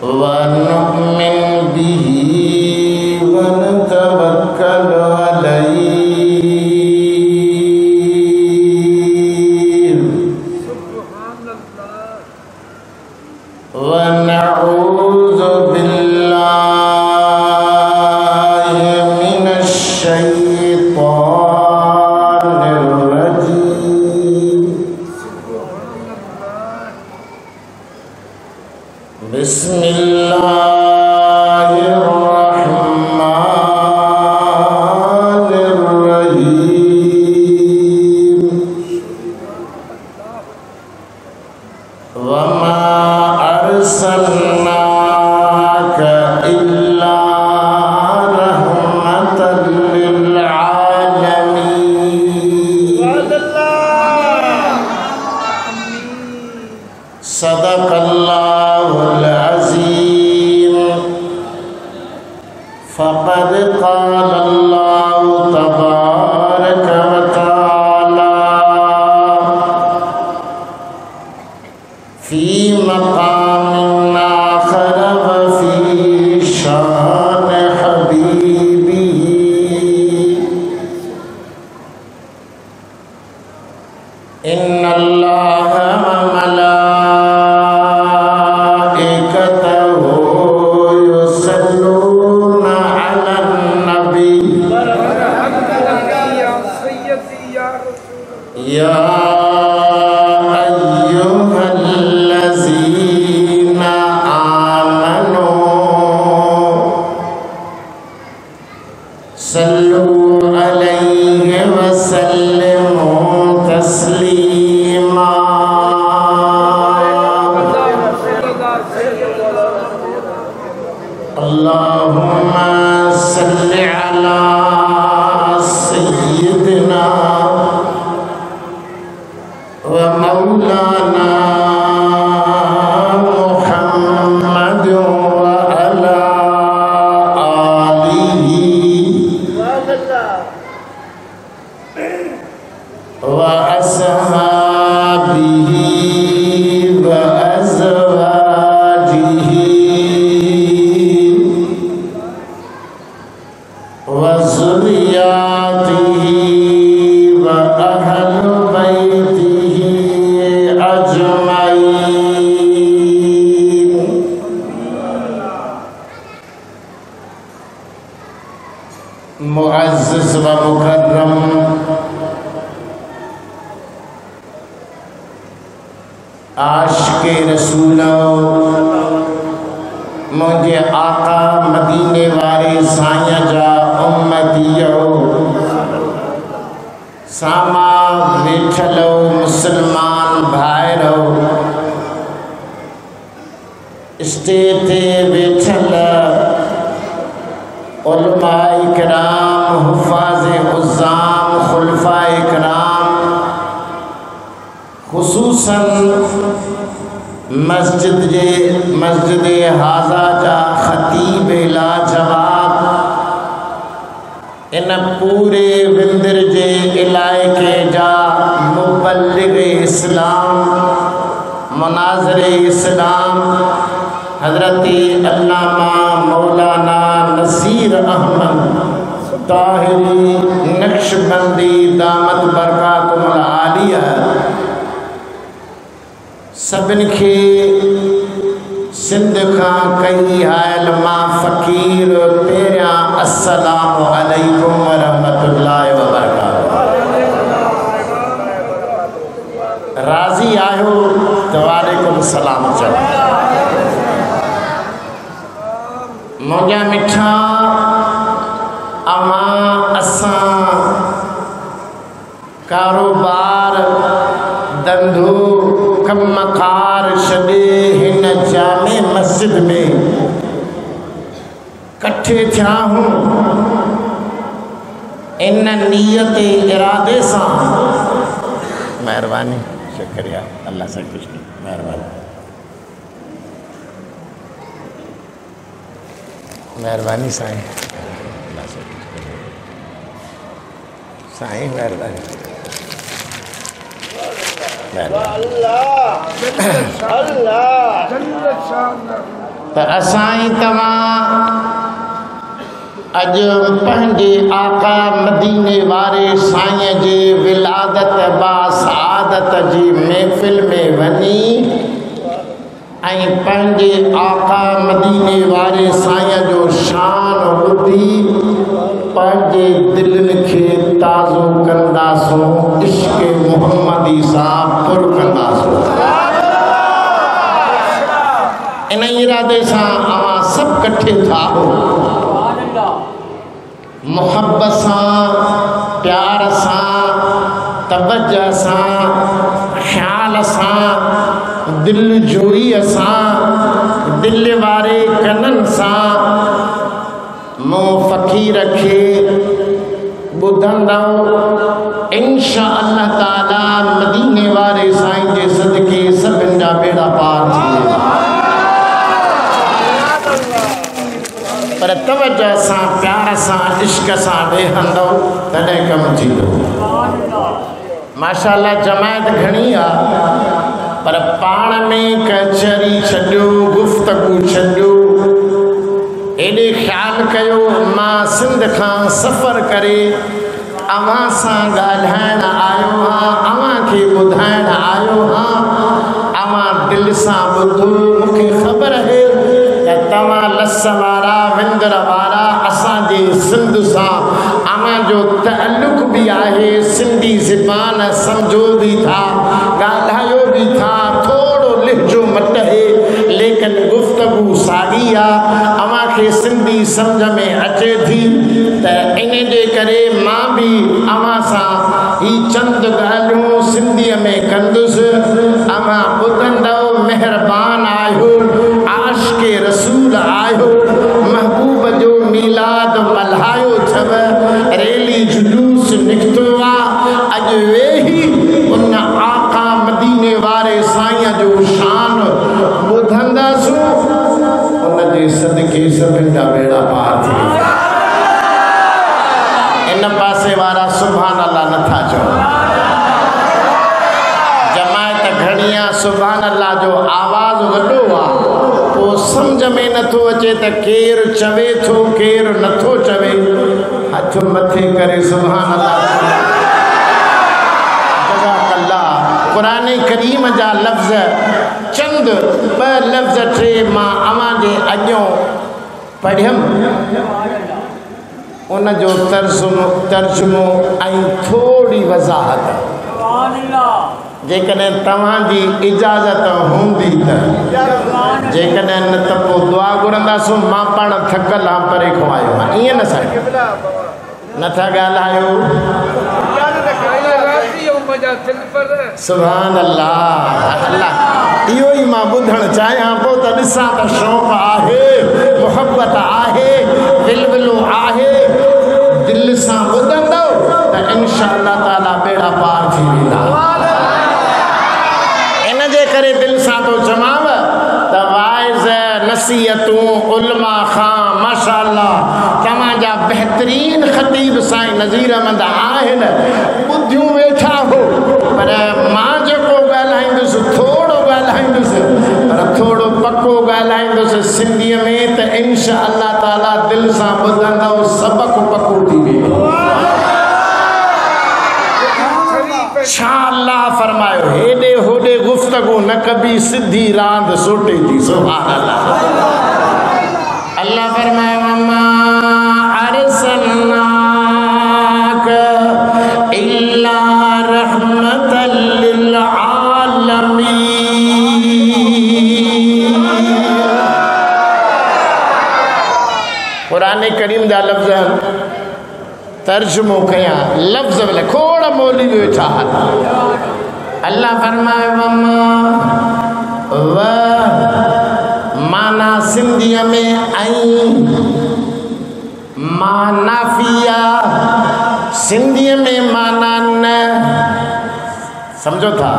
वनु'मिन बिही वनतवक्कल अलैहि वनऊज़ु बिल्लाहि मिनश शैतानिर रजीम। बिस्मिल्लाहिर्रहमानिर्रहीम। वमा अर्सलनाका इल्ला रहमतल लिल आलमीन। सदक़ल्लाहुल अज़ीम। फ़क़द क़ालल्लाहु तबारक व तआला फ़ी मक़ामिन आख़र व फ़ी शान हबीबिही। इन्नल्लाह व मलाइकतहु युसल्लूना अलन नबी। या अय्युहल्लज़ीना आमनू सल्लू अलैहि व सल्लिमू तस्लीमा। अल्लाहुम्मा सल्लि अला सय्यिदिना व मौलाना मुहम्मद व अला आलिही व अस्हाबिही व अज़वाजिही व ज़ुर्रिय्यतिही व अहल बैतिही अजमईन। मुअज़्ज़ज़ व मुकर्रम आशिक़े रसूलो, मुझे आका मदीने वारे साईं जा उम्मतियो, सामा वेठलो मुसलमान भाइरो, स्टेज ते वेठल उलमाए किराम, हुफ़ाज़े उज़्ज़ाम, खुलफ़ाए किराम, खुसूसन मस्जिद हाज़ा जा ख़तीब लाजवाब, इन पूरे विंदर जे इलाइक़े जा मुबल्लिग़ इस्लाम, मुनाज़िर इस्लाम, हज़रत अल्लामा मौलाना नसीर अहमद ताहिरी नक्शबंदी दामत बरकातुहुल आलिया, सभिनी खे सिंध खां कई हायल मां फ़क़ीर पहिरियां अस्सलामु अलैकुम व रहमतुल्लाहि व बरकातुहू। राज़ी आहियो त वालेकुम सलाम चओ। मुंहिंजा मिठा अवां असां कारोबार धंधो कमकार छॾे हिन जामे मस्जिद में कठे थिया हूँ इन नियत इरादे सां। महिरबानी, शुक्रिया, अल्लाह से कुछ नहीं, महिरबानी महिरबानी साईं, अल्लाह से साईं महिरबानी। त असाई तमां अज पंहिंजे आका मदीने वारे साईं जे विलादत बासादत जी महफ़िल में वञी ऐं पंहिंजे आका मदीने वारे साईं जो शान ॿुधी पंहिंजे दिलनि खे ताज़ो कंदासूं, इश्क़ मुहम्मदी सां पुर कंदासूं। इन इरादे सां अवां सभु कठे था मुहब्बत सां, प्यार सां, तवज्जो सां, ख़्याल सां, दिल जोईअ सां, दिल वारे कननि सां मूं फ़क़ीर खे ॿुधंदव। इंशाअल्लाह ताला मदीने वारे साईं जे सदके सभिनि जा बेड़ा पार थी वेंदा। पर तवज्जो सां, प्यार सां, इश्क सां वेहंदव तॾहिं कमु थींदो। माशाअल्लाह जमायत घणी आहे, पर पाण में कचहरी छॾियो, गुफ़्तगू छॾियो, एॾे ख़्यालु कयो मां सिंध खां सफ़र करे अव्हां सां ॻाल्हाइण आयो आहियां, अव्हां खे ॿुधाइण आयो आहियां। अव्हां दिलि सां ॿुधो, मूंखे ख़बर आहे त तव्हां लस वारा विंदर वारा असांजे सिंध सां अव्हां जो तअल्लुक़ बि आहे, सिंधी ज़बान सम्झो बि था, ॻाल्हायो बि था, थोरो लिहजो मट आहे, लेकिन गुफ़्तगू साॻी आहे, अव्हां खे सिंधी सम्झ में अचे थी। त इन जे करे मां बि अव्हां सां ही चंद ॻाल्हियूं सिंधीअ में कंदुसि। अव्हां ॿुधंदव, महिरबान आहियो, आशिक़े रसूल आहियो, महबूब जो मीलाद मल्हायो अथव, रैली जुलूस निकितो आहे। अॼु वेही उन आका मदीने वारे साईं जो शान ॿुधंदासूं, उन जे सदके सभिनि जा बेड़ा पार थी वेंदा। इन पासे वारा सुभान अल्लाह नथा चओ। जमायत घणी आहे, सुभान अल्लाह जो आवाज़ वॾो आहे, पोइ सम्झ में नथो अचे त केरु चवे थो केरु नथो चवे। हथ मथे करे सुभान अल्लाह। क़ुरान करीम जा लफ़्ज़ चंद ॿ लफ़्ज़ टे मां अव्हां जे अॻियों पढ़ियमि, उन जो तर्जुमो ऐं थोरी वज़ाहत जेकॾहिं तव्हांजी इजाज़त हूंदी त, जेकॾहिं न त पोइ दुआ घुरंदासूं। मां पाण थकल आहियां, परे खां आयो आहियां, ईअं न साईं नथा ॻाल्हायो। सुभान अल्लाह। अल्लाह इहो ई मां ॿुधणु चाहियां पोइ त ॾिसां त शौक़ु आहे, मुहबत आहे, दिलविलो आहे। दिलि सां ॿुधंदव त इंशाअल्लाह ताला बेड़ा पार थी वेंदा। इन जे करे दिलि सां थो चवांव त वाइज़ नसीहतूं उलमा खां माशाअल्लाह तव्हांजा बहितरीन ख़तीब साईं नज़ीर अहमद आहिनि, ॿुधियूं वेठा हो। पर मां जेको ॻाल्हाईंदुसि थोरो ॻाल्हाईंदुसि, पर थोरो पको ॻाल्हाईंदुसि सिंधीअ में, त इंशाअल्लाह ताला दिलि सां ॿुधंदव, सबक़ु पको थी वेंदो। छा अल्लाह फरमायो, हेॾे होॾे गुफ़्तगू न कबी, सिधी रांदि सोटे थी। सुभान अल्लाह। अल्लाह फरमायो, अम्मा अरसलनाक इल्ला रहमतल लिल आलमीन। क़ुरान करीम जा लफ़्ज़ तर्जुमो कयां, लफ़्ज़ भले खोड़ मोली वेठा। अल्लाह फरमाए व माना सिंधीअ में ऐं मानाफिया, सिंधीअ में माना न, समझो था।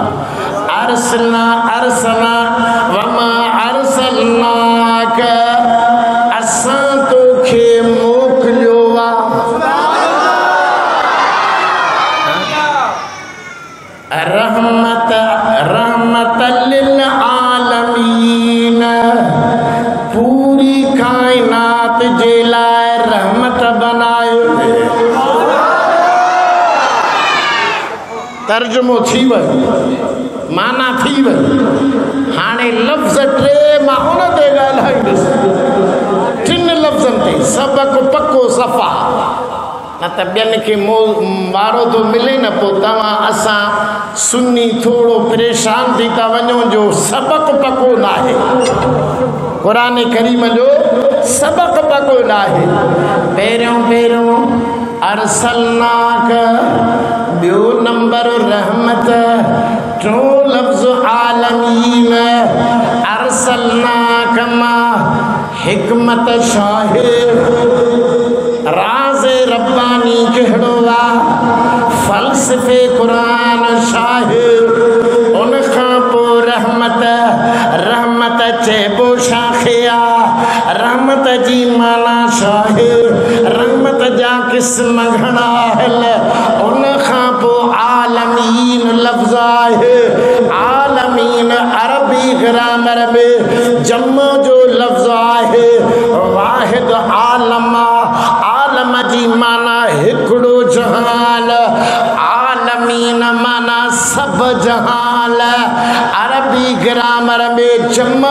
अरसलना अरसलना वमा अरसलनाक, असां तोखे मोकिलियो रहमत लिल आलमीन, तर्जुमो थी वई, माना थी वई। हाणे लफ़्ज़ टे मां उन ते ॻाल्हाईंदुसि, टिनि लफ़्ज़नि ते, सबक़ पको सफ़ा। न त ॿियनि खे वारो थो मिले न, पोइ तव्हां असां सुन्नी थोरो परेशान थी था वञूं जो सबक़ पको न आहे। क़ुरान करीम जो सबक़ पको न आहे। पहिरियों अरसलनाक, ॿियो नंबर रहमत, टियों लफ़्ज़ आलमीन। अरसलनाक मां हिकमत शाहिद, राज़ रब्बानी कहिड़ो आहे, फ़लसफ़े क़ुरान शाहिद। उन खां पोइ रहमत चइबो छाखे आहे, रहमत जी माना शाहिद, रहमत जा क़िस्म घणा आहिनि। उन खां पोइ आलमीन लफ़्ज़ आहे। आलमीन अरबी ग्रामर में जम जो लफ़्ज़ आहे। वाहिद आलम, आलम जी माना हिकिड़ो जहान, आलमीन माना सब जहान। अरबी ग्रामर में जम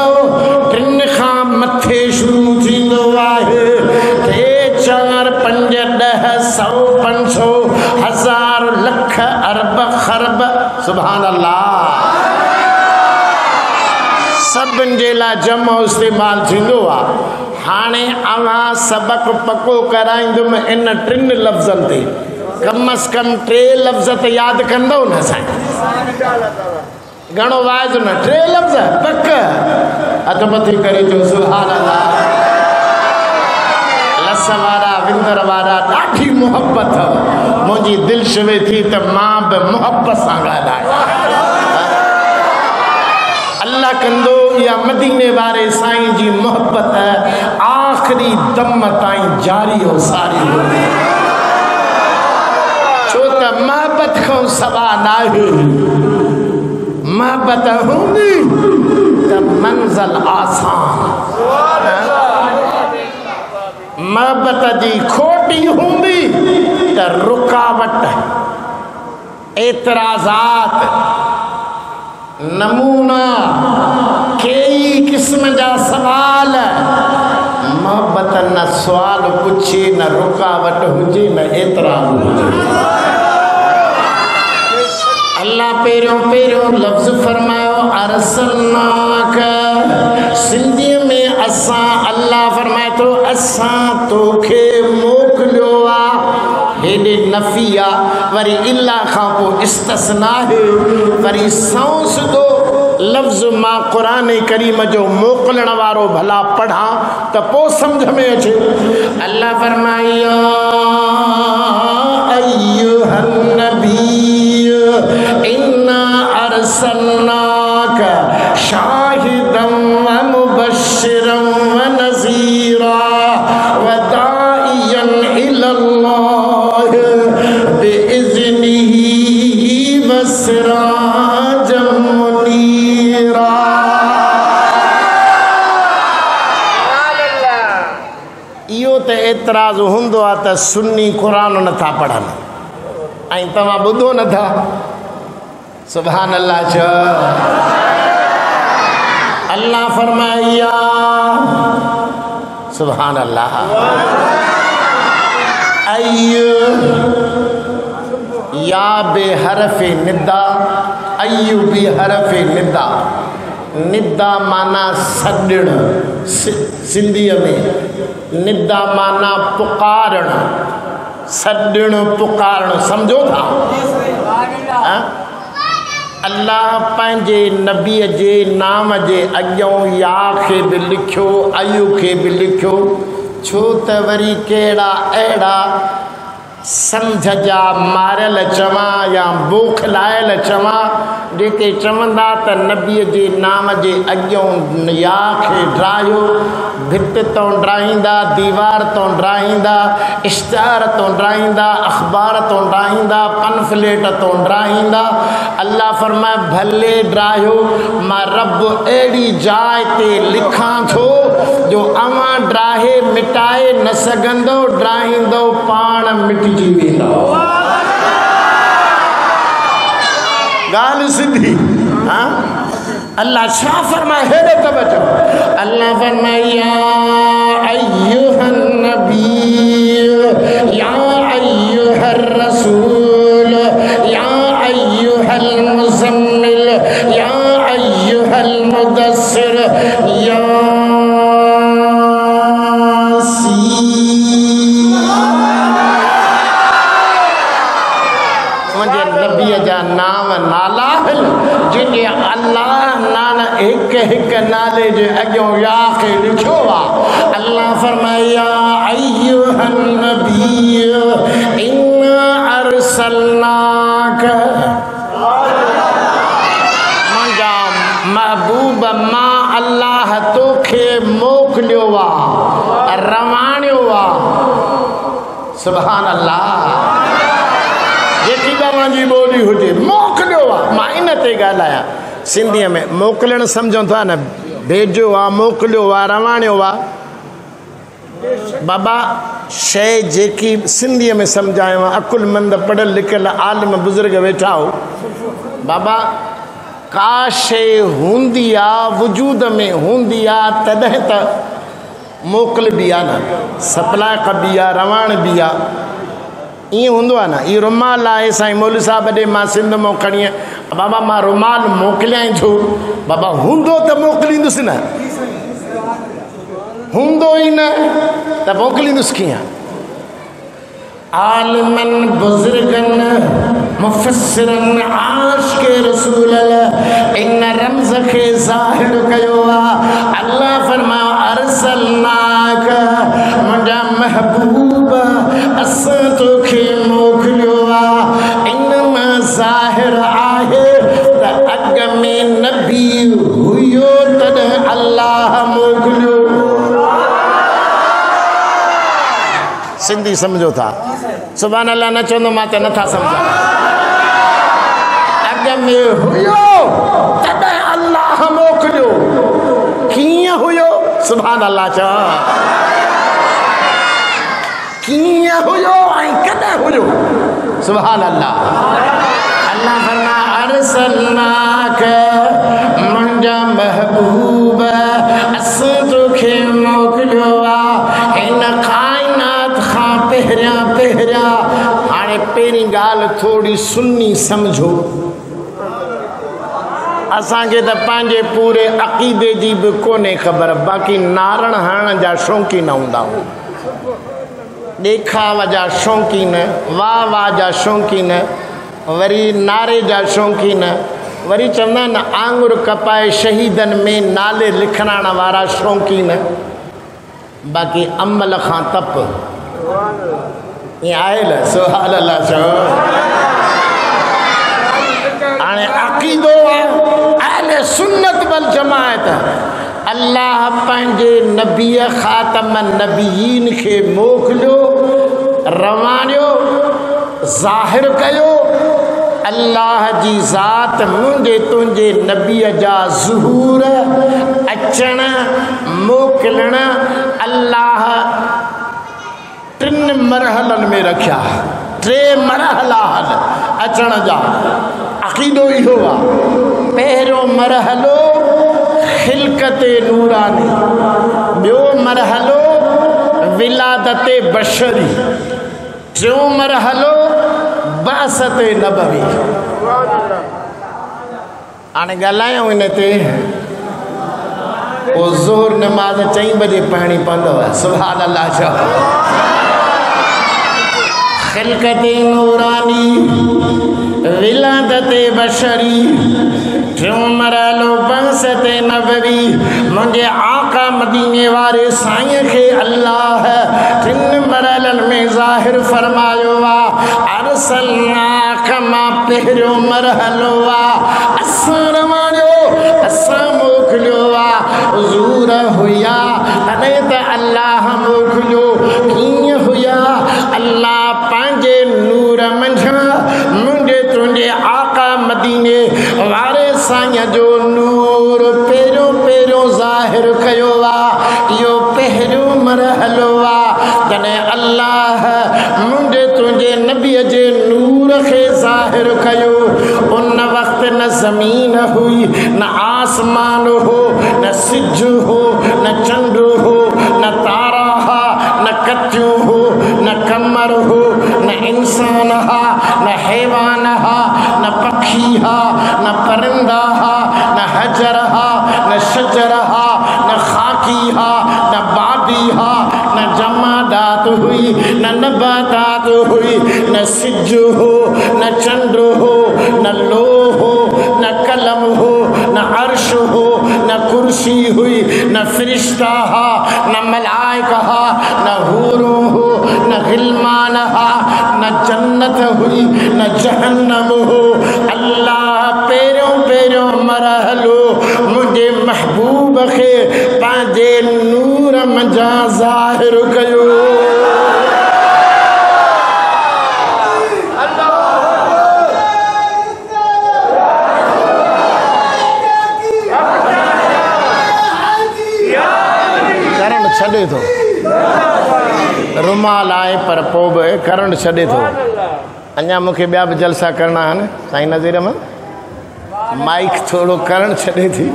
टिनि खां मथे शुरू थींदो आहे। 3, 4, 5, 10, 100, 500, 1000, लख, अरब, खरब, सुभान अल्लाह। सभिनि जे लाइ जम इस्तेमालु थींदो आहे। हाणे अवां सबक़ पको कराईंदुमि इन टिनि लफ़्ज़नि ते, कम से कम 3 लफ़्ज़ त यादि कंदव न साईं? घणो वाइदो न, 3 लफ़्ज़ पक। हथ मथे करे जो सुभान अल्लाह। लस वारा विंदर वारा ॾाढी मुहबत मुंहिंजी दिलि शिवे थी त मां बि मुहबत सां ॻाल्हायां। अल्लाह कंदो इहा मदीने वारे साईं जी मुहबत आख़िरी दम ताईं जारी हो सारी हूंदी, छो त मुहबत खां सवा नाहे। मुहबत हूंदी त मंज़िल आसान, मुहबत जी खोटी हूंदी त रुकावट, एतराज़ात, नमूना, कई किस्म जा सवाल। मोहब्बत न सवाल पुछे, न रुकावट हुजे, न एतराज़ हुजे। अल्लाह पहिरियों लफ़्ज़ फरमायो अरसलनाक। सिंधी में असां, अल्लाह फरमाए थो असां तोखे मोकिलियो आहे। हेॾे नफ़ी आहे, वरी इल्ला खां पोइ इस्तस्ना आहे, वरी सौंस दो लफ़्ज़ मां क़ुरान करीम जो मोकिलण वारो भला पढ़ां त पोइ सम्झ में अचे। अल्लाह फरमाया अय्युहन नबी इन्ना अरसलनाक शाहिदम व मुबश्शिरम व नज़ीरा व दाइयन इलल्लाह बिइज़्निही व सिराजम मुनीरा। इहो त एतिराज़ हूंदो आहे त सुन्नी क़ुरान नथा पढ़नि ऐं तव्हां ॿुधो नथा। सुभान अल्लाह चओ। अल्लाह फरमाया सुभान अल्लाह अय्यु या बेहरफ़े निदा, अय्यु बेहरफ़े निदा। निदा माना सॾण, सिंधीअ में निदा माना पुकारण, सॾण पुकारण, सम्झो था? अल्लाह पंहिंजे नबीअ जे नाम जे अॻियों या खे बि लिखियो, अयु खे बि लिखियो, छो त वरी कहिड़ा अहिड़ा सम्झ जा मारियल चवां या बोखलायल चवां जेके चवंदा त नबीअ जे नाम जे अॻियों या खे ड्रायो, भित तो ड्राईंदा, दीवार तो ड्राईंदा, इश्तार तो ड्राईंदा, अख़बार तो ड्राईंदा, पनफ्लेट तो ड्राईंदा। अल्लाह फरमाए भले ड्रायो, मां रब अहिड़ी जाइ ते लिखां थो जो अवां ड्राहे मिटाए न सघंदो, ड्राईंदो पाण मिटिजी वेंदो। गाल सिंधी हाँ अल्लाह शाह फरमाए हेरे तवज्जो अल्लाह फरमाए या अय्युहन नबी या अय्युहर रसूल या अय्युहल मुज़म्मिल या अय्युहल मुदस्सिर या नाम नाला जिन अल्लाह नाना एक एक नाले जे अॻियों याक़े लिखियो आहे अल्लाह फरमाया अय्युहन नबी इन्ना अरसलनाक मुंहिंजा महबूब मां अल्लाह तोखे मोकिलियो आहे रवानियो आहे सुभान अल्लाह जेकी तव्हांजी ॿोली हुजे मोकिलियो आहे मां इन ते ॻाल्हायां सिंधीअ में मोकिलणु सम्झो था न भेजो आहे मोकिलियो आहे रवानियो आहे बाबा शइ जेकी सिंधीअ में सम्झायो आहे अकुलमंद पढ़ियल लिखियल आलिम बुज़ुर्ग वेठा हो बाबा का शइ हूंदी आहे वजूद में हूंदी आहे तॾहिं त मोकिलिबी आहे न सप्लाई कबी आहे रवान बि आहे ईअं हूंदो आहे न इहो रुमाल आहे साईं मौलवी साहिब ॾे मां सिंध मां खणी बाबा मां रुमाल मोकिलियां छो बाबा हूंदो त मोकिलींदुसि न हूंदो ई न त मोकिलींदुसि कीअं आलिमन बुज़ुर्गन मुफ़स्सिरन आशिक़ रसूल इन रमज़ खे ज़ाहिर कयो आहे अल्लाह फरमायो अरसलनाक मुंहिंजा महबूब असां तोखे मोकिलियो आहे इन मां ज़ाहिर आहे त अॻ में नबी हुयो तॾहिं अल्लाह मोकिलियो सिंधी सम्झो था सुभान अल्लाह न चवंदो मां त नथा सम्झा अॻ में हुयो तॾहिं अल्लाह मोकिलियो कीअं हुयो सुभान अल्लाह चओ कीअं हुयो ऐं कॾहिं हुयो सुभान अल्लाह अल्लाह फरमा अरसलनाक मुंहिंजा महबूब असां तोखे मोकिलियो आहे हिन काइनात खां पहिरियां हाणे पहिरीं ॻाल्हि थोरी सुन्नी सम्झो असांखे त पंहिंजे पूरे अक़ीदे जी बि कोन्हे ख़बर बाक़ी नारण हणण जा शौक़ीन हूंदा ॾेखाव जा शौक़ीन वाह वाह जा शौक़ीन वरी नारे जा शौक़ीन वरी चवंदा आहिनि आंगुर कपाए शहीदनि में नाले लिखराइण वारा शौक़ीन बाक़ी अमल खां तप ईअं आहे न सुभान अल्लाह चओ हाणे अक़ीदो आहे सुन्नत वल जमायत अल्लाह पंहिंजे नबीअ ख़ातम नबीयीन खे मोकिलियो रवानियो ज़ाहिर कयो अल्लाह जी ज़ात मुंहिंजे तुंहिंजे नबीअ जा ज़ुहूर अचण मोकिलण अल्लाह टिनि मरहलनि में रखिया 3 मरहला अचण जा अक़ीदो इहो आहे पहिरियों मरहलो खिलकत नूरानी ॿियो मरहलो विलादत बशरी टियों मरहलो बासत नबवी हाणे ॻाल्हायूं हिन ते पोइ ज़ोहर नमाज़ 4 बजे पढ़णी पवंदव सुभान अल्लाह चओ खिलकत नूरानी विलादत बशरी टियों मरहलो बासत नबवी मुंहिंजे आका मदीने वारे साईं खे अल्लाह 3 मरहलनि में ज़ाहिर फरमायो आहे अरसलनाक मां पहिरियों मरहलो आहे असां रवानियो असां मोकिलियो आहे हुज़ूर हुया तॾहिं त अल्लाह मोकिलियो कीअं हुया अल्लाह पंहिंजे नूर मंझां मुंहिंजे तुंहिंजे आका मदीने वारे साईं जो नूर पहिरियों ज़ाहिर कयो आहे इहो पहिरियों मरहलो आहे तॾहिं अल्लाह मुंहिंजे तुंहिंजे नबीअ जे नूर खे ज़ाहिर कयो उन वक़्तु ते न ज़मीन हुई, न आसमान हो, न सिज हो, न चंड हो, न तारा हा, न कत्यूं हो, न कमर हो, न इंसान हा, न हैवान हा, न पखी हा, न परिंदा हा, न हजर हा, न शजर हा, न खाकी हा, न बादी हा, न जमादात हुई, न नबातात हुई, न सिज हो, न चंद्र हो, न लो हो, न कलम हो, न अर्श हो, न कुर्सी हुई, न फरिश्ता हा, न मलाइका हा, न हूरों हो, न गिलमान हा, न जन्नत हुई, न जहन्नम हो। अल्लाह पेरों पेरों मरहलो मुझे महबूब खे पांजे नूर मजा ज़ाहिर कयो। करण छॾे थो, रुमाल आहे पर पोइ बि करण छॾे थो। अञा मूंखे ॿिया बि जलसा करणा आहिनि। साईं नज़ीर अहमद माइक थोरो करण छॾे थी,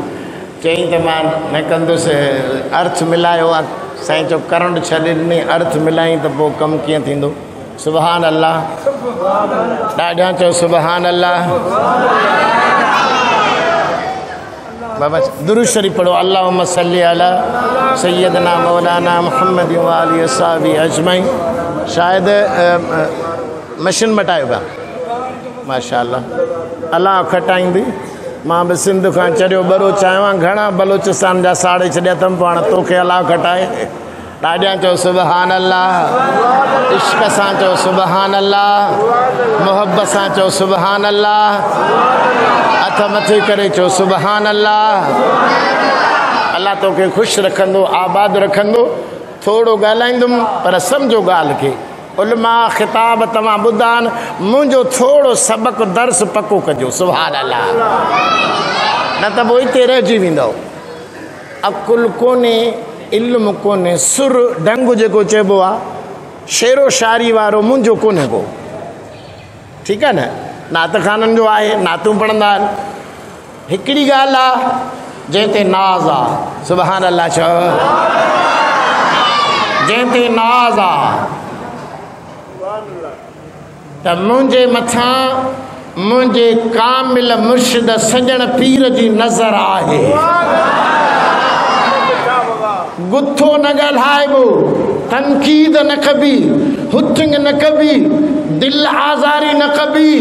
चई त मां न कंदुसि, अर्थ मिलायो आहे। साईं चयो करण छॾे ॾिनी, अर्थ मिलाई त पोइ कमु कीअं थींदो। सुभान अल्लाह, ॾाढा चयो सुभान अल्लाह। बाबा दुरूद शरीफ पढ़ो, अल्लाहुम्मा सल्ली अला सय्यदना मौलाना मुहम्मद व आलिहि अस्हाबी अजमईन। शायदि मशीन मटायो पिया, माशाअल्लाह। अलाह खटाईंदी। मां बि सिंध खां चढ़ियो बरो चाहियो आहे, घणा बलोचिस्तान जा साड़े छॾिया अथमि, पाण तोखे अलाह खटाए। ॾाढा चयो सुभान अल्लाह, इश्क सां चयो सुभान अल्लाह, मोहब्बत सां चयो सुभान अल्लाह, हथ मथे करे चयो सुभान अल्लाह। अल्लाह तोखे ख़ुशि रखंदो, आबाद रखंदो। थोरो ॻाल्हाईंदुमि पर सम्झो ॻाल्हि खे। उलमा ख़िताब तव्हां ॿुधा आहिनि, मुंहिंजो थोरो सबक़ु दर्स पको कजो। सुभान अल्लाह, न त पोइ हिते रहिजी वेंदव। अकुल कोन्हे, इल्मु कोन्हे, सुर ढंग जेको चइबो आहे, शेरो शाइरी वारो मुंहिंजो कोन्हे को। ठीकु आहे न, नात खाननि जो आहे, नातूं पढ़ंदा आहिनि। हिकिड़ी ॻाल्हि आहे जंहिं ते नाज़ आहे। सुभान अल्लाह चओ, जंहिं ते नाज़ आहे त मुंहिंजे मथां मुंहिंजे कामिल मुर्शिद सजण पीर जी नज़र आहे। गुथो न ॻाल्हाइबो, तनक़ीद न कबी, हुथिंग न कबी, दिल आज़ारी न कबी,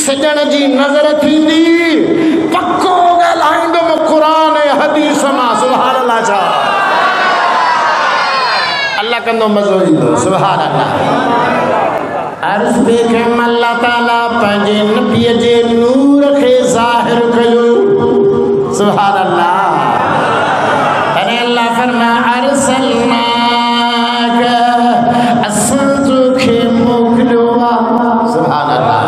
सजण जी नज़र थींदी। पक्को ॻाल्हाईंदुमि क़ुरान ऐं हदीस मां। सुभान अल्लाह छा अल्लाह कंदो, मज़ो ईंदो। सुभान अल्लाह। अर्ज़ देखे अल्लाह ताला पंहिंजे नबीअ जे नूर खे ज़ाहिर कयो। सुभान अल्लाह। अरे अल्लाह फरमाए अरसलनाक, असां तोखे मोकिलियो आहे। सुभान अल्लाह।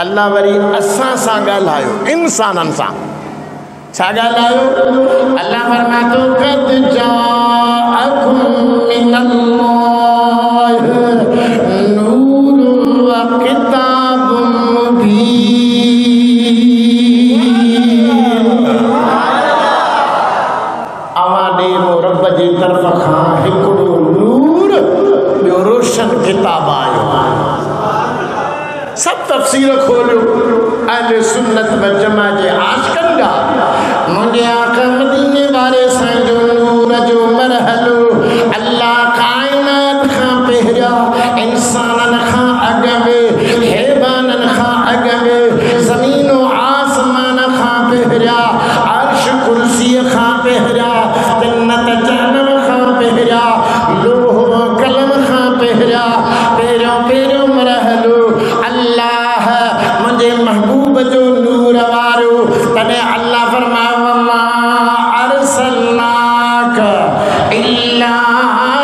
अल्लाह वरी असां सां ॻाल्हायो, इंसाननि सां छा ॻाल्हायो? अल्लाह फरमाए तो क़द जाअकुम मिनल्लाह किताब आयो। सब तफसीर खोलियो अहले सुन्नत व जमा जे आशिक़नि जा। मुंहिंजे आका मदीने वारे सां जो नूर जो मरहलो अल्लाह काइनात खां पहिरियां, इंसाननि खां अॻु में, हैवाननि खां अॻु में, ज़मीन व आसमान खां पहिरियां, अर्श कुर्सीअ खां पहिरियां, जन्नत जहन्नम खां पहिरियां, लोह कलम खां पहिरियां, पहिरियों पहिरियों मरहलो अल्लाह मुंहिंजे महबूब जो नूर वारो। तॾहिं अल्लाह फरमाए वमा अरसलनाक इल्ला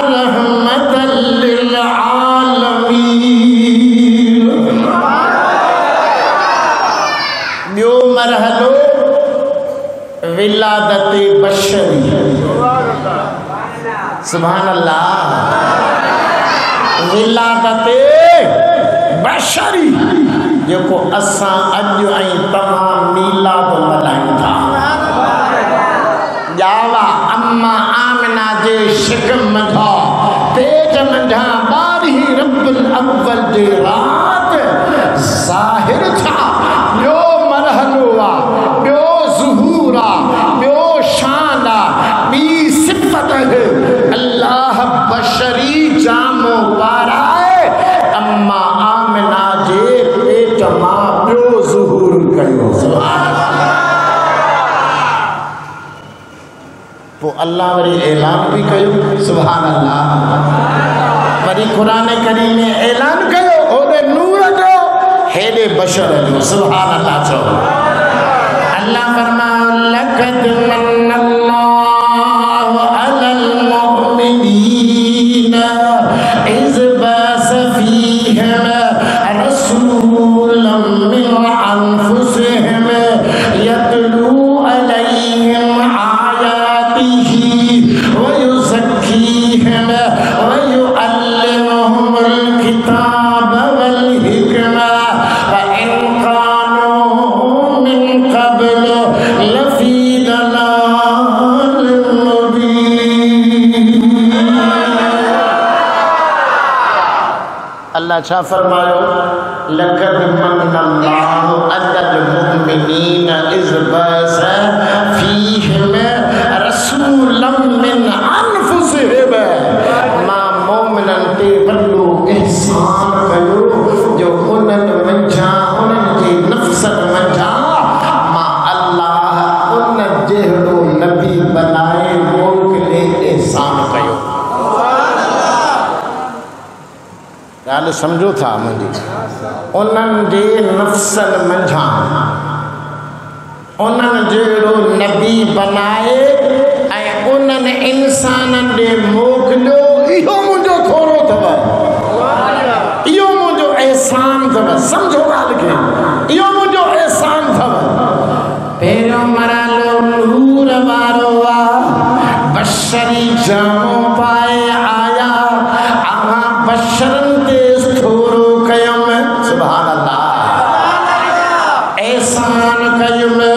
रहमतल लिल आलमीन। ॿियो मरहलो विलादत बशरी। सुभान अल्लाह। विलादत बशरी, जेको असां अॼु ऐं तव्हां मीलाद मल्हायूं था। ॼावा अम्मा आमिना जे शिक मंझा पेट मंझा ॿारहीं रब्बुल अव्वल जे रात ज़ाहिर था ॿियो मरहलो आहे, ॿियो ज़ुहूर आहे, ॿियो शान आहे, ॿी सिफ़त अल्लाह बशरी जामो पाराए अम्मा आमिना जे पेट मां ॿियो ज़ुहूर कयो। पोइ अल्लाह वरी ऐलान बि कयो सुभान अल्लाह। वरी क़ुरान करीम में ऐलान कयो ओॾे नूर जो हेॾे बशर जो सुभान अल्लाह चओ। अल्लाह फरमायो लक़द मन्नल्लाहु अलल मुमिनीन इज़ बअस फ़ीहिम रसूलन मिन अनफुसिहिम यतलू अलैहिम वयुज़क्कीहिम वयुअल्लिमुहुमुल किताब वल हिकमा वइन कानू मिन क़ब्ल लफ़ी दलालिम मुबीन। अल्लाह छा फरमायो लक़द मन्नल्लाहु अलल मुमिनीन इज़ बअस फ़ीहिम रसूलन मिन अनफुसिहिम। मां मोमिननि ते वॾो इहसान कयो जो उन्हनि मंझां उन्हनि जे नफ़्सनि मंझां मां अल्लाह उन जहिड़ो नबी बनाए मोकिले इहसान कयो। ॻाल्हि सम्झो था मुंहिंजी, उन्हनि जे नफ़्सनि मंझां उन्हनि जहिड़ो नबी बनाए ऐं उन्हनि इंसाननि ॾे मोकिलियो। इहो मुंहिंजो थोरो अथव, इहो मुंहिंजो एहसान अथव। सम्झो ॻाल्हि खे, इहो मुंहिंजो एहसान अथव। पहिरियों मरहलो नूर वारो आहे, बशरी जामो पाए आया, अव्हां बशरनि ते थोरो कयमि सुभान अल्लाह। एहसान कयुमि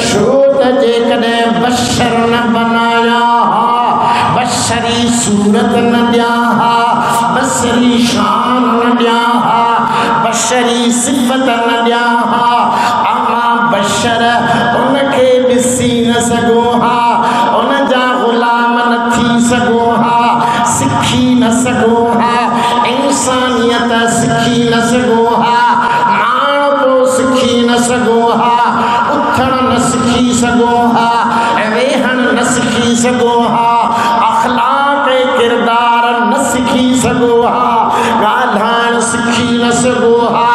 छो त जेकॾहिं बशर न बनाया हा, बशरी सूरत न ॾिया हा, बशरी शान न ॾिया हा, बशरी सिफ़त न ॾिया हा, अव्हां बशर उनखे ॾिसी न सघो हा, उन जा ग़ुलाम न थी सघो हा, सिखी न सघो हा, इंसानियत सिखी न सघो हा, माण्हू सिखी न सघो हा, उथण न सिखी सघो हा, वेहण न सिखी सघो हा, अखलाक किरदार न सिखी सघो हा, ॻाल्हाइण सिखी न सघो हा,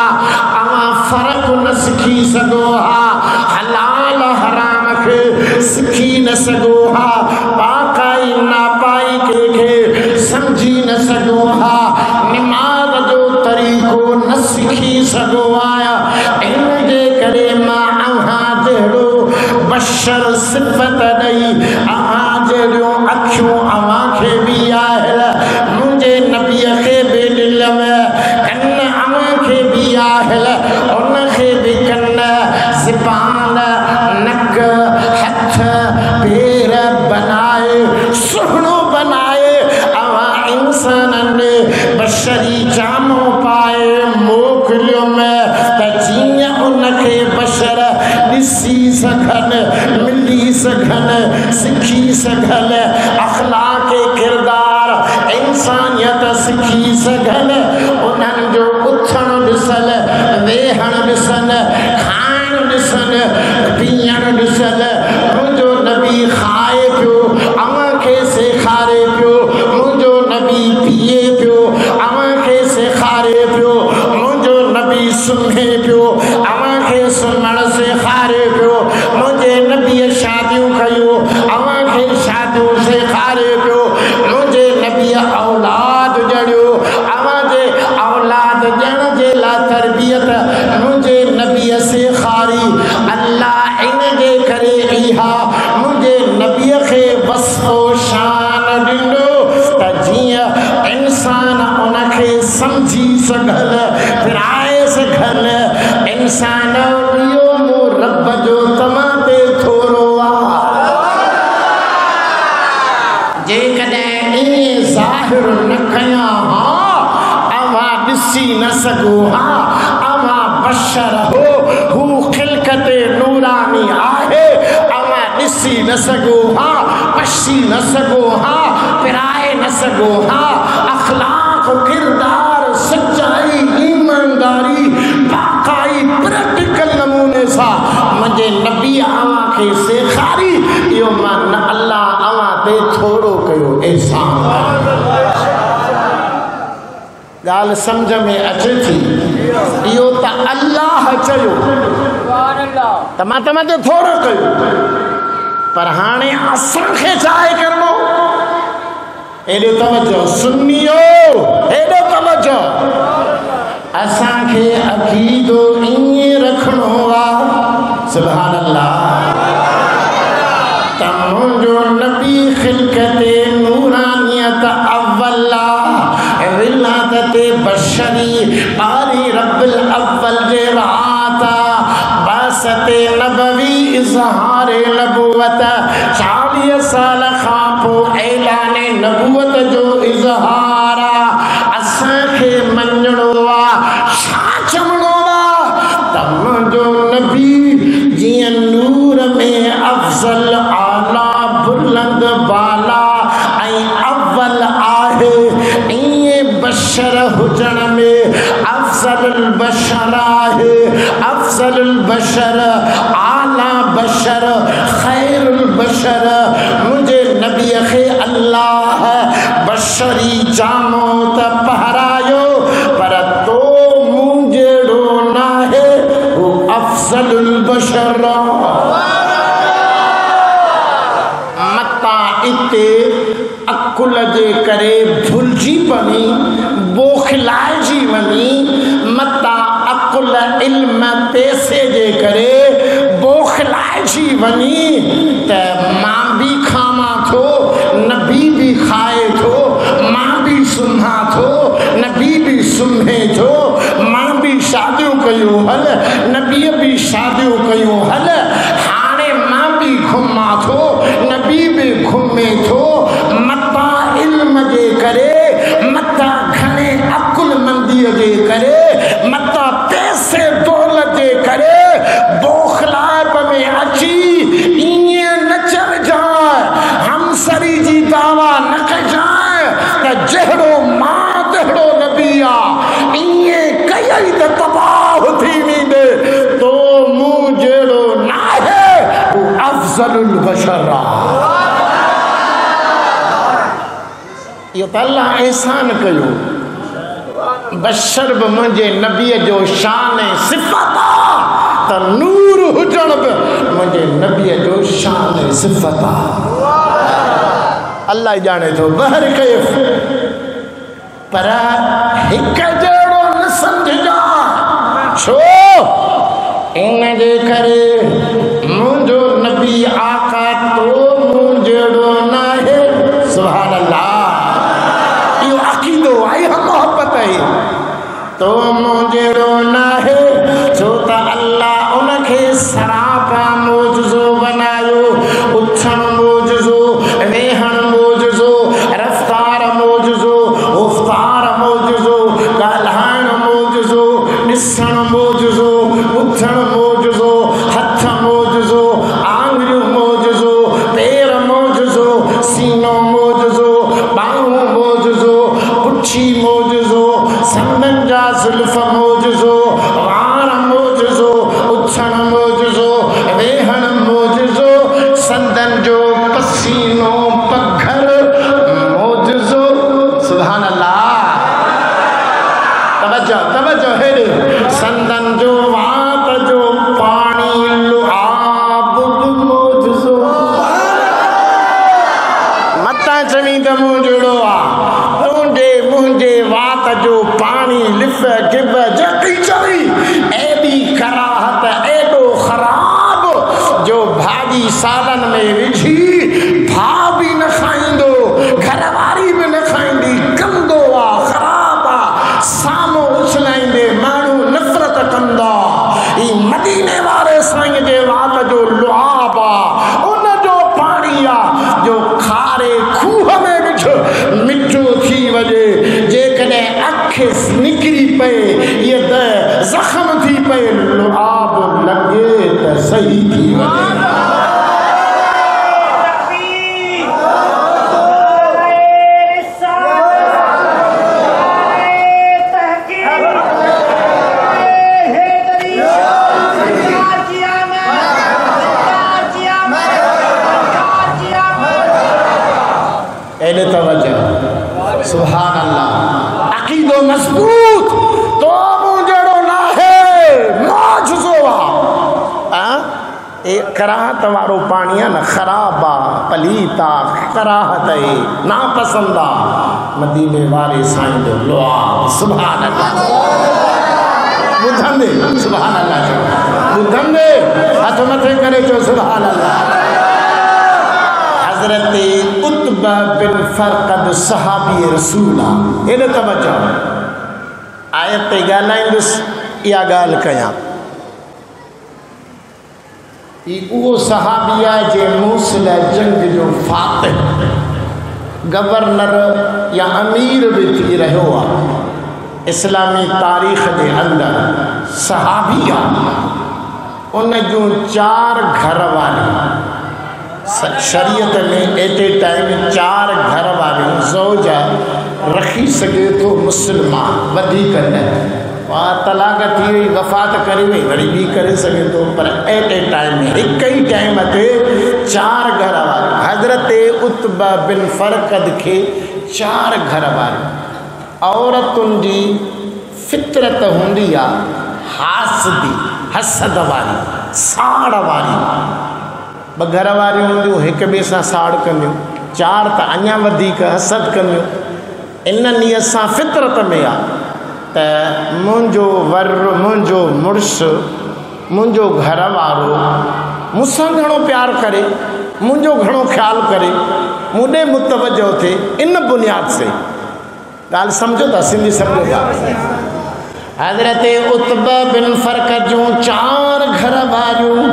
अव्हां फ़र्क़ु न सिखी सघो हा, हलाल हराम खे सिखी न सघो हा, पाकाई नापाई खे सम्झी न सघो हा, निमाज़ जो तरीक़ो न सिखी सघो आहियां। इन जे करे मां अव्हां जहिड़ो बशर सिफ़त ॾेई अव्हां जहिड़ियूं अखियूं अव्हां खे बि आहिल, मुंहिंजे नबीअ खे बि ॾिलम, कन अव्हां खे बि आहिल, उन खे बि कन, ज़बान, नक, हथ, पेर बनाए सुहिणो बनाए अव्हां इंसाननि बशरी जामो पाए मोकिलियुमि त जीअं उनखे बशर ॾिसी सघनि, मिली सघनि, सिखी सघनि, अखलाक किरदार इंसानियत सिखी सघनि, उन्हनि जो उथण ॾिसनि, वेहण ॾिसनि, खाइण ॾिसनि, पीअण ॾिसनि। मुंहिंजो नबी खाए पियो, अव्हां खे सेखारे पियो, मुंहिंजो नबी पीए पियो, अव्हां खे सेखारे पियो, मुंहिंजो नबी सुम्हे पियो, अव्हां खे सुम्हण सेखारे पियो, मुंहिंजे नबीअ शादियूं कयूं, अव्हां खे शादियूं सेखारे पियो, मुंहिंजे नबीअ औलाद ॼणियो, अव्हां जे औलाद ॼण जे लाइ तरबियत मुंहिंजे नबीअ सेखारी। अल्लाह इन जे करे इहा मुंहिंजे नबीअ खे वसफ़ो शान ॾिनो त जीअं इंसान उनखे सम्झी सघनि, विराए सघनि, जेकॾहिं ईअं ज़ाहिर न कयां हा अवां ॾिसी न सघो हा अवां बशर हो हू खिलकत नूरानी आहे अवां ॾिसी न सघो हा पशी न सघो हा पिराए न सघो हा अखलाक किरदार सच्चाई ईमानदारी बाक़ाई प्रैक्टिकल नमूने सां मुंहिंजे नबी अवां खे सेखारी इहो मां न अल्लाह अवां ते थोरो कयो एहसान ॻाल्हि सम्झ में अचे थी इहो त अल्लाह चयो त मां तव्हां ते थोरो कयो पर हाणे असांखे छा आहे करिणो एॾो तवजो सुन्नियो एॾो तवजो असांखे अक़ीदो ईअं रखणो आहे सुभान अल्लाह त मुंहिंजो नबी खिलकत नूरानियत अव्वल विलादत बशरी बारी रब्बिल अव्वल जे रात बासत नबवी इज़हार नबुवत 40 साल खां पोइ ऐलान नबुवत जो इज़हार असांखे मञणो आहे छा चवणो आहे त मुंहिंजो नबी जीअं नूर में अफ़ज़ल आला बुलंद बाला ऐं अव्वल आहे ईअं बशर हुजण में अफ़ज़ल बशर आहे अफ़ज़ल बशर आला बशर ख़ैरुल बशर मुंहिंजे नबीअ खे अल्लाह बशरी जामो त पहरायो पर तो मूं जहिड़ो नाहे हू अफ़ज़ल बशर मता इते अकुल जे करे भुलिजी वञी बोखलाइजी वञी मता अकुल इल्म पैसे जे करे बोखलाइजी वञी त मां बि खावां थो नबी बि खाए थो मां बि सुम्हां थो नबी बि सुम्हे थो मां बि शादियूं कयूं हल नबीअ बि शादियूं कयूं हल हाणे मां बि घुमां थो नबी बि घुमे थो मता इल्म जे करे मता घणे अकुलमंदीअ जे करे मता पैसे दौलत जे करे बोखलाइप में अची ईअं न चढ़जांइ हमसरी जी दावा न कजांइ त जहिड़ो मां तहिड़ो नबी आहे ईअं कई त तबाह थी वेंदे तो मूं जहिड़ो नाहे हू अफ़ज़लुल बशर आहे इहो त अल्लाह एहसान कयो बशर बि मुंहिंजे नबीअ जो शान ऐं सिफ़त आहे त नूर हुजण बि मुंहिंजे नबीअ जो शान ऐं सिफ़त आहे अल्लाह ॼाणे थो बहर कयो पर हिकु जहिड़ो न सम्झजांइ छो इन जे करे मुंहिंजो नबी आका तो मूं जहिड़ो नाहे सुभान अल्लाह इहो अक़ीदो आहे मोहब्बत आहे तो मूं जहिड़ो नाहे छो त अल्लाह उनखे सरापा मौजज़ो बनायो उथण मौजज़ो वेहण मौजज़ो रफ़्तार मौजज़ो उफ़्तार मौजज़ो ॻाल्हाइण मौजज़ो ॾिसण मौजज़ो उथण मौजज़ो हथ मौजज़ो आङुरियूं मौजज़ो पेर मौजज़ो सीनो मौजज़ो ॿाहूं मौजज़ो पुछी मौजज़ो संदनि जा ज़ुल्फ़ मौजज़ो वार मौजज़ो उथण मौजज़ो वेहण मौजज़ो संदनि जो पसीनो पघर मौजज़ो सुभान अल्लाह तवज्जो तवज्जो हेॾे संदनि जो वात जो पाणी लुआब मौजज़ो मतां चवीं त मूं जहिड़ो आहे तुंहिंजे मुंहिंजे वात जो पाणी लिफ गिब जकी चवी एॾी कराहत एॾो ख़राब जो भाॼी सालनि में विझी भाउ बि न खाईंदो घरवारी बि न खाईंदी कंदो आहे ख़राब आहे साम्हूं उछलाईंदे माण्हू नफ़रत कंदा ही मदीने वारे साईं जे वात जो लुआब आहे उन जो पाणी आहे जो खारे खूह मिठो थी वजे जेकॾहिं अख निकिरी पए ये जख्म थी पए लुआब लगे त सही थी वजे सुभान अल्लाह अकीदो मजबूत तो मुजड़ो ना है मौजूज़ोवा ए कराहत वारो पानी न खराबा पलीता कराहत है ना पसंदा मदीने वाले साईं जो लोआ सुभान अल्लाह बुधंदे सुभान अल्लाह बुधंदे हथ मथे करे चो सुभान अल्लाह हज़रत उत्बा बिन फरक़द सहाबी रसूला एॾो तवज्जो आयत ते ॻाल्हाईंदुसि इहा ॻाल्हि कयां ही उहो सहाबी आहे जे मूसल जंग जो फातिह गवर्नर या अमीर भी थी रहियो आहे इस्लामी तारीख़ जे अंदरि सहाबी आहे उन जूं 4 घर वारियूं शरीयत में एट ए टाइम 4 घर वारियूं ज़ौजा रखी सके तो मुसलमान वधीक न तलाक थी वई वफ़ात करे वई वरी बि करे सके तो पर एट ए टाइम में हिक ही टाइम ते 4 घर वारियूं हज़रत उत्बा बिन फरक़द के 4 घर वारियूं औरतुनि जी फितरत हूंदी आहे हासदी हसद वारी साड़ वारी 2 घर वारियूं हूंदियूं हिक ॿिए सां साड़ कंदियूं 4 त अञा वधीक हसद कंदियूं इन्हनि असां फितरत में आहे त मुंहिंजो वर मुंहिंजो मुड़ुसु मुंहिंजो घर वारो मूंसां घणो प्यार करे मुंहिंजो घणो ख़्यालु करे मूंॾे मुतवजो थिए इन बुनियाद से ॻाल्हि सम्झो था सिंधी सम्झो था हज़रत उत्बा बिन फरक़द जूं 4 घर वारियूं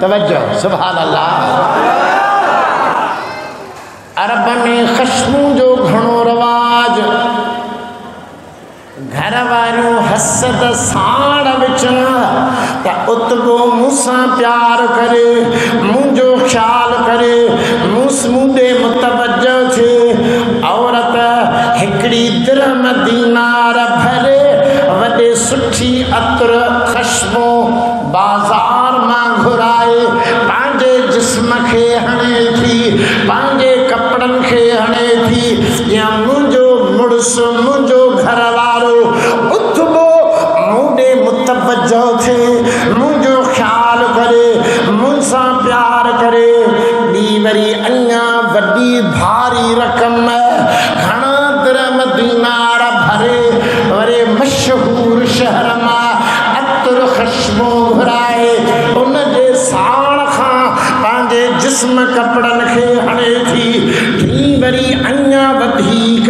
तवज्जो सुभान अल्लाह अरब में ख़ुशबू जो घणो रवाज घर वारियूं हसद साड़ विचन त उत्बो मूंसां प्यार करे मुंहिंजो ख़्यालु करे मूंॾे मुतवजो थिए औरत हिकिड़ी दिरहम दीनार भरे वॾे सुठी अत्र ख़ुशबू बाज़ार मां घुराए पंहिंजे जिस्म खे हणे थी पंहिंजे कपिड़नि खे हणे थी या मुंहिंजो मुड़ुसु मुंहिंजो घर वारो उत्बो मूंॾे मुतवजो थिए मुंहिंजो ख़्यालु करे मूंसां प्यार करे ॿी वरी अञा वॾी भारी रक़म घणा दिरहम दीनार भरे वरी मशहूर शहर मां अत्र ख़ुशबू घुराए उन जे साण खां पंहिंजे जिस्म कपिड़नि खे हणे थी टी वरी अञा वधीक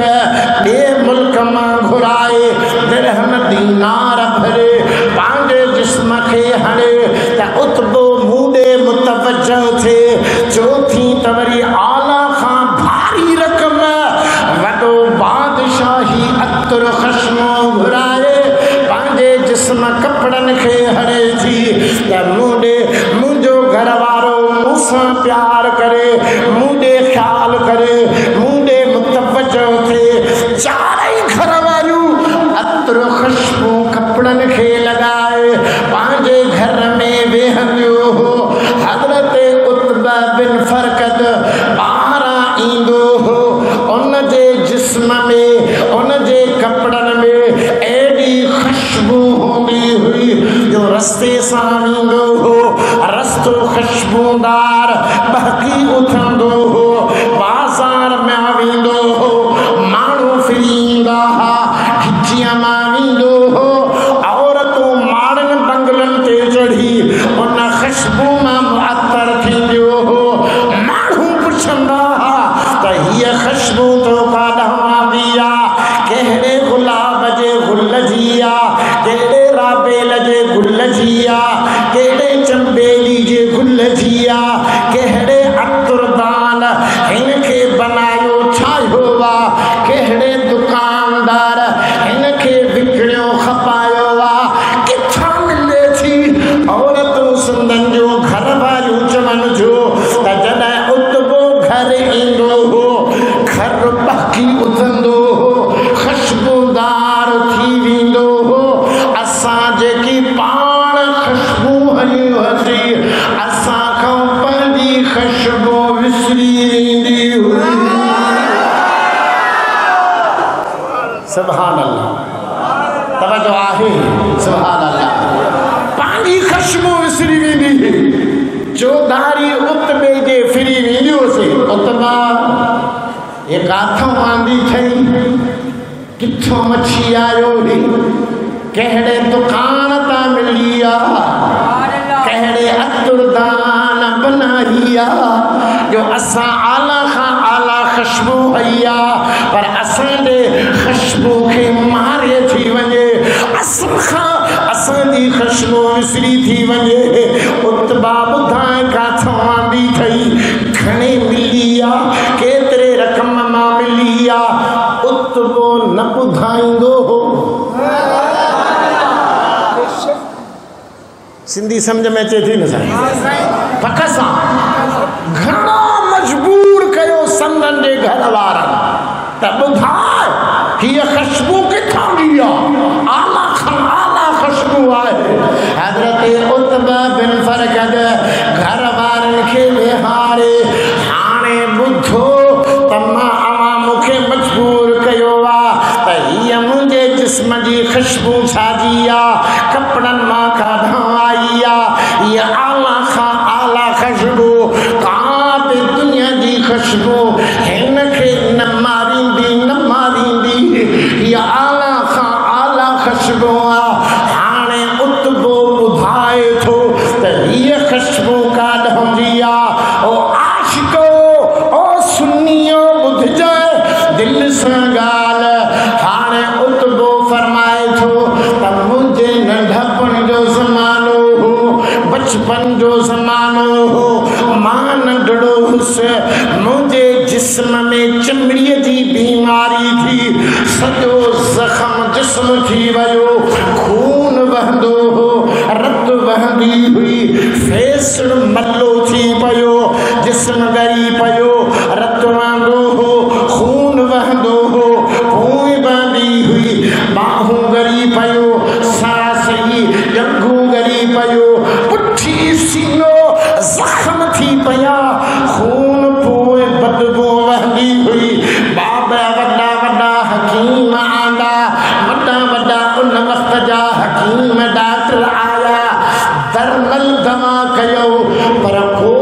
ॿिए मुल्क मां घुराए दिरहम दीनार भरे पंहिंजे जिस्म खे हणे त उत्बो मूंॾे मुतवजो थिए चौथी त वरी आला खां भारी रक़म वॾो बादशाही अत्र ख़ुशबू घुराए पंहिंजे जिस्म कपिड़नि खे हणे थी त मूंॾे मुंहिंजो घर वारो मूंसां प्यार करे मूंॾे ख़्यालु करे मूंॾे मुतवजो थिए 4 घर वारियूं अत्र ख़ुशबू कपिड़नि खे लॻाए पंहिंजे घर में वेहंदियूं हो हज़रत उत्बा बिन फरक़द ॿाहिरां ईंदो हो उन जे जिस्म में उन जे कपिड़नि में एॾी ख़ुशबू हूंदी हुई जो रस्ते सां ईंदो हो रस्तो ख़ुशबूदार बहकी उथंदो हो बाज़ार में वेंदो हो माण्हू फिरी ईंदा हुआ खिचीअ मां वेंदो हो औरतूं माड़नि बंगलनि ते चढ़ी उन ख़ुशबू मां मुअत्तर थींदियूं हो माण्हू पुछंदा हुआ त हीअ ख़ुशबू तो काॾां आंदी आहे कहिड़े गुलाब जे गुल जी आहे कहिड़े राबेल जे गुल जी आहे कहिड़े चंबेली जे गुल जी आहे कहिड़े अतुरदान सुभान अल्लाह तवज्जो आहे सुभान अल्लाह पानी खुशबू विसरी वेंदी चौधारी उतबे जे फिरी वेंदियोसीं उतबा ये काथों आंदी थई किथों मच्छी आयो ही कहड़े दुकान ता मिली आ कहड़े अतुरदान बनाइया जो असा आला खां आला खुशबू आइया पर असां दे खुशबू के मारे थी वने असां खां असां दी खुशबू विसरी थी वने उतबा बुधाए काथों आंदी थई घणे मिली आ केतरे रकम मां मिली आ उतबो न बुधाईंदो हो सिंधी समझ में अचे थी न साईं पकसा घणो मजबूर कयो संदन जे घर वारनि त ॿुधाए हीअ खुशबू किथां ॾी आहे आला खां आला खुशबू आहे हज़रत उतबा बिन फरकद घर वारनि खे विहारे हाणे ॿुधो त मां अवां मूंखे मजबूर कयो आहे त हीअ मुंहिंजे जिस्म जी खुशबू छाजी आहे कपिड़नि मां काॾां आई आहे ये आला खां आला खुशबू का बि दुनिया जी खुशबू हिन खे न मारींदी ये आला खां आला खुशबू आहे हाणे उतबो ॿुधाए थो त हीअ खुशबू काॾां जी आहे ओ आशिको ओ सुन्नियो ॿुधजाए दिलि सां ॻाल्हि हाणे उतबो फरमाए थो त मुंहिंजे नंढपण जो ज़मानो हो बचपन जो ज़मानो हो मां नंढड़ो हुउसि मुंहिंजे जिस्म में चमड़ीअ जी बीमारी थी सॼो ज़ख़्म जिस्म थी वियो खून वहंदो हो रत वहंदी हुई फेसड़ मल्लो थी पियो जिस्म ॻरी पियो रत वहंदो हो खून वहंदो हो पोइ वहंदी हुई बाहूं ॻरी पियो सांस ई ॼंघूं ॻरी पियो पुठी सीनो ज़ख़्म थी पिया खून पोइ बदबू वहंदी हुई बाबा वॾा वॾा हकीम आंदा वॾा वॾा उन वक़्त जा हकीम डॉक्टर आया दरमल दवा कयो पर को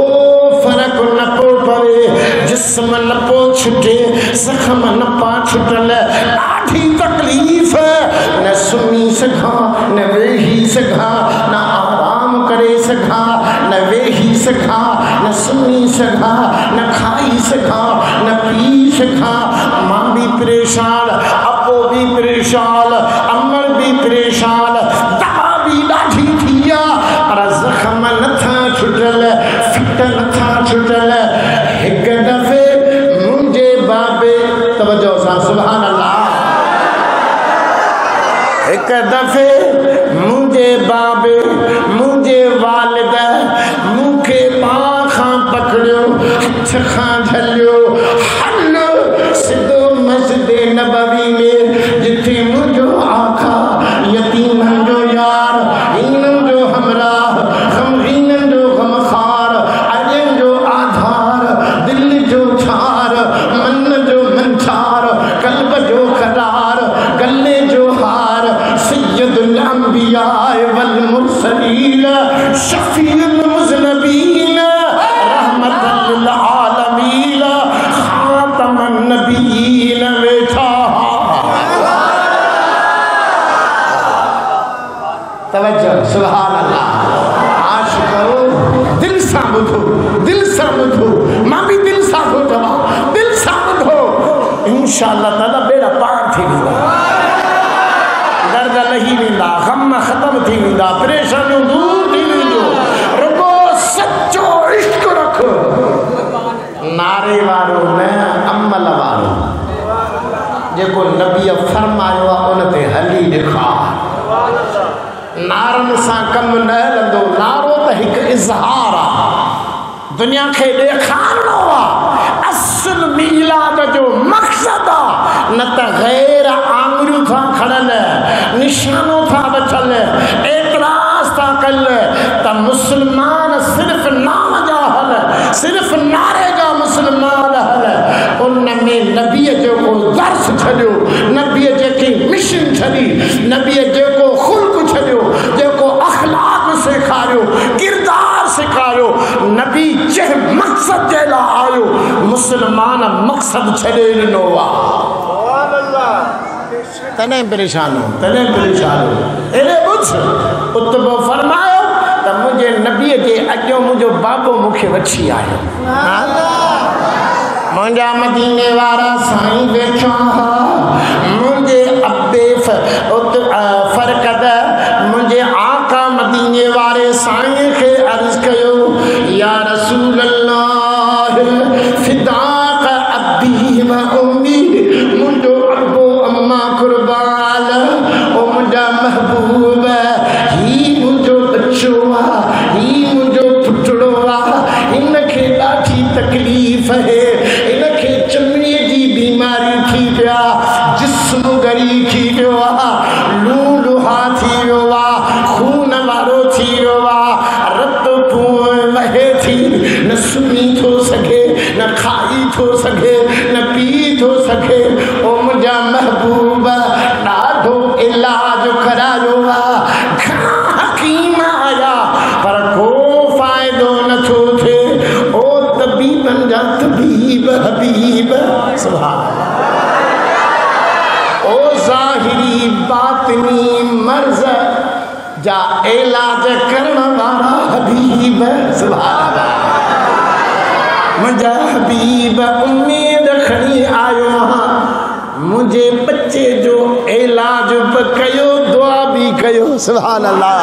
फ़र्क़ु न पियो पवे जिस्म न पियो छुटे ज़ख़्म न पा छुटल ॾाढी तकलीफ़ न सुम्ही सघां न वेही सघां न आराम करे सघां न वेही सघां न सुम्ही सघां न खाई सघां न पी सघां मां भी परेशान अपो भी परेशान अमर भी परेशान दवा भी ॾाढी थी आहे पर ज़ख़्म नथा छुटल फिट नथा छुटल हिक दफ़े मुंहिंजे बाबे तवज्जो सां सुभान अल्लाह हिक दफ़े मुंहिंजे बाबे मुंहिंजे वालिद मूंखे पां खां पकड़ियो हथ खां झलियो हल सिधो मस्जिद नबवी में जिथे मुंहिंजो आका यतीमनि जो यार हीननि जो हमराह ग़मगीननि जो ग़मख़ार अॼनि जो आधार दिलि जो छार मन जो मंछार क़ल्ब जो करार गले जो हार सय्यदुल अंबिया वल मुरसलीन शफीउल मुज़नबीन रहमतल लिल आलमीन खातमन नबीयीन वेठा तवज्जो सुभान अल्लाह आशिको दिल सां ॿुधो मां भी दिल सां थो चवां दिल सां ॿुधो इंशाअल्लाह ताला बेड़ा पार थी वेंदा दर्द लही वेंदा ग़म ख़त्म थी वेंदा परेशानियूं दूर थी वेंदियूं रुगो सच्चो इश्क रख नारे वारो न अमल वारो जेको नबीअ फरमायो आहे उन ते हली ॾेखार नारनि सां कमु न हलंदो नारो त हिकु इज़हार आहे दुनिया खे ॾेखारणो आहे असुल मीलाद जो मक़सद आहे न त ग़ैर आङुरियूं था खणल निशानो था वठल एतराज़ था कल त मुस्लमान सिर्फ़ नाम जा हल सिर्फ़ नारे जा मुस्लमान हल उन में नबीअ जो को दर्स छॾियो नबीअ जेकी मक़सद छॾे ॾिनो तॾहिं परेशान हो एॾे ॿुध उतबो फरमायो त मुंहिंजे नबीअ जे अॼो मुंहिंजो बाबो मूंखे वठी आयो मुंहिंजा मदीने वारा साईं वेठा मुंहिंजे अब्बे फ़र्क़द मुंहिंजे आका मदीने वारे साईं खे अर्ज़ कयो या रसूल अल्लाह फिदाक अब्बी व उम्मी मुंहिंजो अब्बो अम्मा कुर्बान ओ मुंहिंजा महबूब ही मुंहिंजो बच्चो आहे ही मुंहिंजो पुटड़ो आहे हिनखे ॾाढी तकलीफ़ आहे इनखे चमड़ीअ जी बीमारी थी पिया जिस्म गरी थी वियो आहे लूं लुहा थी वियो आहे खून वारो थी वियो आहे रत वहे थी न सुम्ही थो सघे न खाई थो सघे न पी थो सघे ओ मुंहिंजा महबूब ॾाढो इलाज करायो आहे हकीम आया पर को फ़ाइदो नथो थिए ओ तबीबन जा तबीब हबीब सुभान ओ ज़ाहिरी बातिनी मर्ज़ जा इलाज करण वारा हबीब सुभान मुंहिंजा हबीब उम्मीद खणी आयो मुंहिंजे बच्चे जो इलाज बि कयो दुआ बि कयो सुभान अल्लाह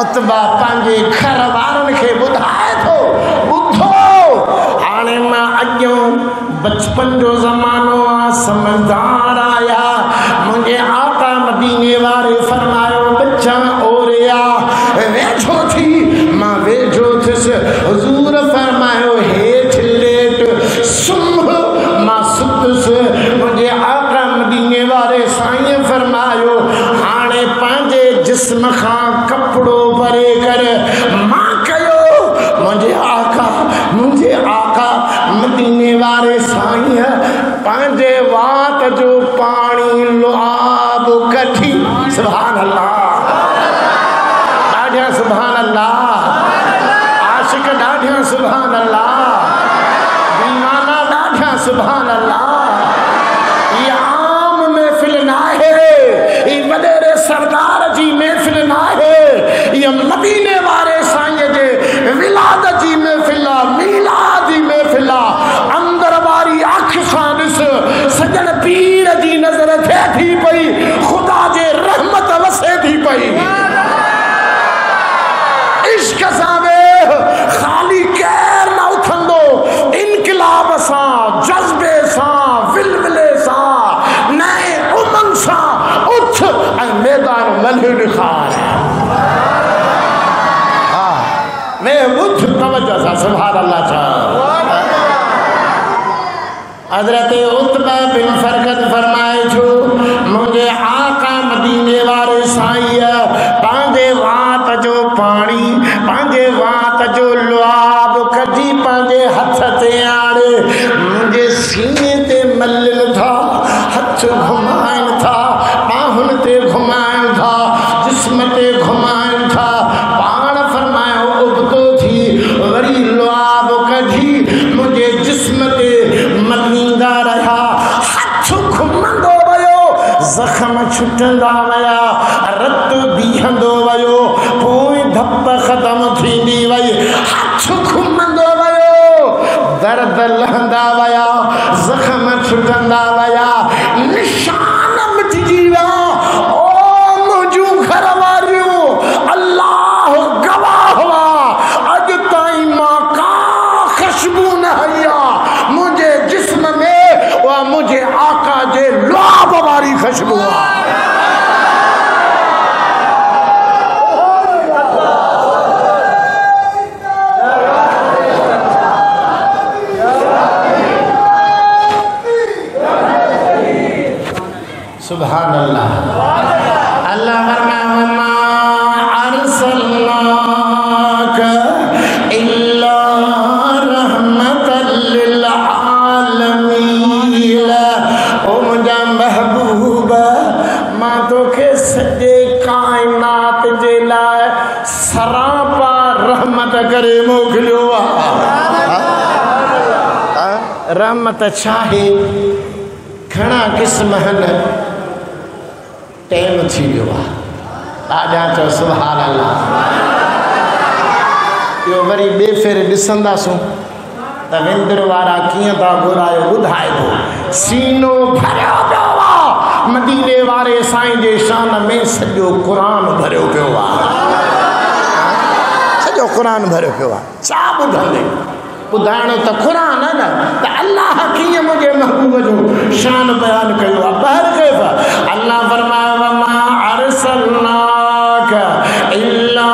उतबा पंहिंजे घर वारनि खे ॿुधाए थो ॿुधो हाणे मां अॻियो बचपन जो ज़मानो आहे समझदार आया मुंहिंजे आका मदीने वारे फरमायो बच्चा ओरिया वेठो थी मां वेठो थियुसि हुज़ूर फरमायो हेठि लेट सुम्ह मां सुतुसि मुंहिंजे आका मदीने वारे साईं फरमायो हाणे पंहिंजे जिस्म खां कपिड़ो भरे करे मां कयो मुंहिंजे आका मदीने वारे साईं पंहिंजे वात जो पाणी लुआब कढी सुभान अल्लाह ॾाढा सुभान अल्लाह आशिक ॾाढा सुभान अल्लाह दीवाना ॾाढा सुभान अल्लाह ये आम महफ़िल न आहे ये वॾेरे सरदार जी महफ़िल न आहे ये मदीने वारे साईं जे विलाद जी महफ़िल आहे मीलाद जी महफ़िल आहे अंदर वारी अख सां ॾिस सजण पीर जी नज़र थिए थी पई ख़ुदा जे रहमत वसे थी पई इश्क सां वेह ख़ाली केर न उथंदो इनकलाब सां जज़्बे सां विलविले सां नए उमंग सां उथ ऐं मैदान मल्ह ॾेखार मैं उठ तवज्जो सां सुभान अल्लाह छा हज़रत उतबा बिन फ़रक़द फरमाए छो मुंहिंजे आका मदीने वारे साईं पंहिंजे वात जो पाणी पंहिंजे वात जो लुआब कढी पंहिंजे हथ ते आणे मुंहिंजे सीने ते मलनि था हथ घुमाइनि था बाहुनि ते घुमाइनि था जिस्म ते घुमाइनि था पाण फरमायो उबतो थी वरी लुआब कढी मुंहिंजे जिस्म ते मलींदा रहिया हथ घुमंदो वियो ज़ख़्म छुटंदा विया रत बीहंदो वियो पोइ धप ख़तम थींदी वई हथ घुमंदो वियो दर्द लहंदा विया ज़ख़्म छुटंदा विया निशान मिटिजी विया ओ मुंहिंजूं घर वारियूं अल्लाह गवाह हुआ अॼु ताईं मां का ख़ुशबू न हई आहे मुंहिंजे जिस्म में उहा मुंहिंजे आका जे लुआब वारी ख़ुशबू आहे सुभान अल्लाह अल्लाह फरमाया अर्सलनाक इल्ला रहमतल लिल आलमीन ओ मुंहिंजा महबूब मां तोखे सॼे काइनात जे लाइ सरापा रहमत करे मोकिलियो आहे रहमत चाहे घणा क़िस्म आहिनि टाइम थी वियो आहे आजा चो सुभान अल्लाह यो वरी बे फेरे ॾिसंदासूं त विंदर वारा कीअं था घुरायो ॿुधाए थो सीनो भरियो पियो आहे मदीने वारे साईं जे शान में सॼो क़ुरान भरियो पियो आहे सॼो क़ुरान भरियो पियो आहे छा ॿुधंदे ॿुधाइणो त क़ुरान आहे न त अल्लाह कीअं मुंहिंजे महबूब जो शान बयानु कयो आहे ॿाहिरि कयो अल्लाह फरमायो वमा अर्सलनाक इल्ला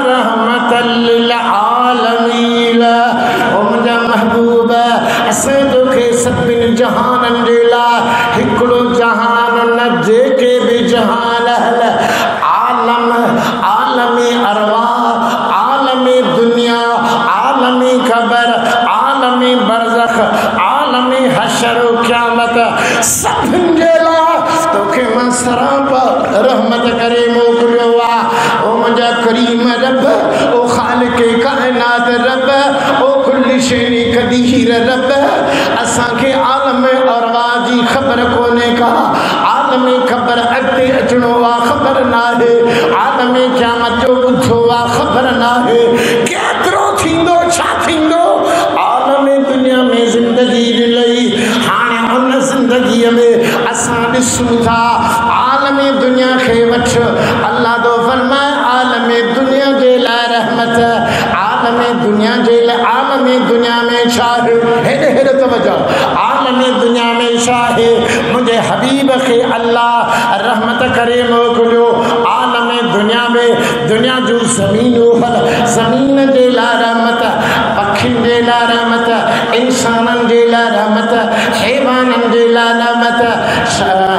रहमतल लिल आलमीन ओ मुंहिंजा महबूब असां तोखे सभिनी जहाननि जे लाइ हिकिड़ो जहान न जेके बि जहान आलम आलमी अरवाह आलमी दुनिया आलमी ख़बर आलमी बरज़ख आलमी हशर क़यामत सभिनि जे लाइ तोखे मां सरापा रहमत करे मोकिलियो आहे ओ मुंहिंजा करीम रब ओ ख़ालिक़ काइनात रब ओ कुल्ली शइ क़दीर रब असांखे आलम अरवाह जी ख़बर कोन्हे का आलमी ख़बर अॻिते अचणो आहे ख़बर नाहे आलमी क़यामत जो ॿुधो आहे ख़बर नाहे केतिरो थींदो छा थींदो आलमी दुनिया में ज़िंदगी ॾिनई हाणे उन ज़िंदगीअ में असां ॾिसूं था आलमी दुनिया खे वठ अल्लाह तो फरमाए आलमी दुनिया जे लाइ रहमत आलमी दुनिया जे लाइ आलमी दुनिया में छा हेॾे हेॾे तवजो आलमी दुनिया में छा आहे मुंहिंजे हबीब खे अल्लाह रहमत करे मोकिलियो आलमी दुनिया में दुनिया जूं ज़मीन जे लाइ रहमत पखियुनि जे लाइ रहमत इंसाननि जे लाइ रहमत हैवाननि जे लाइ रहमत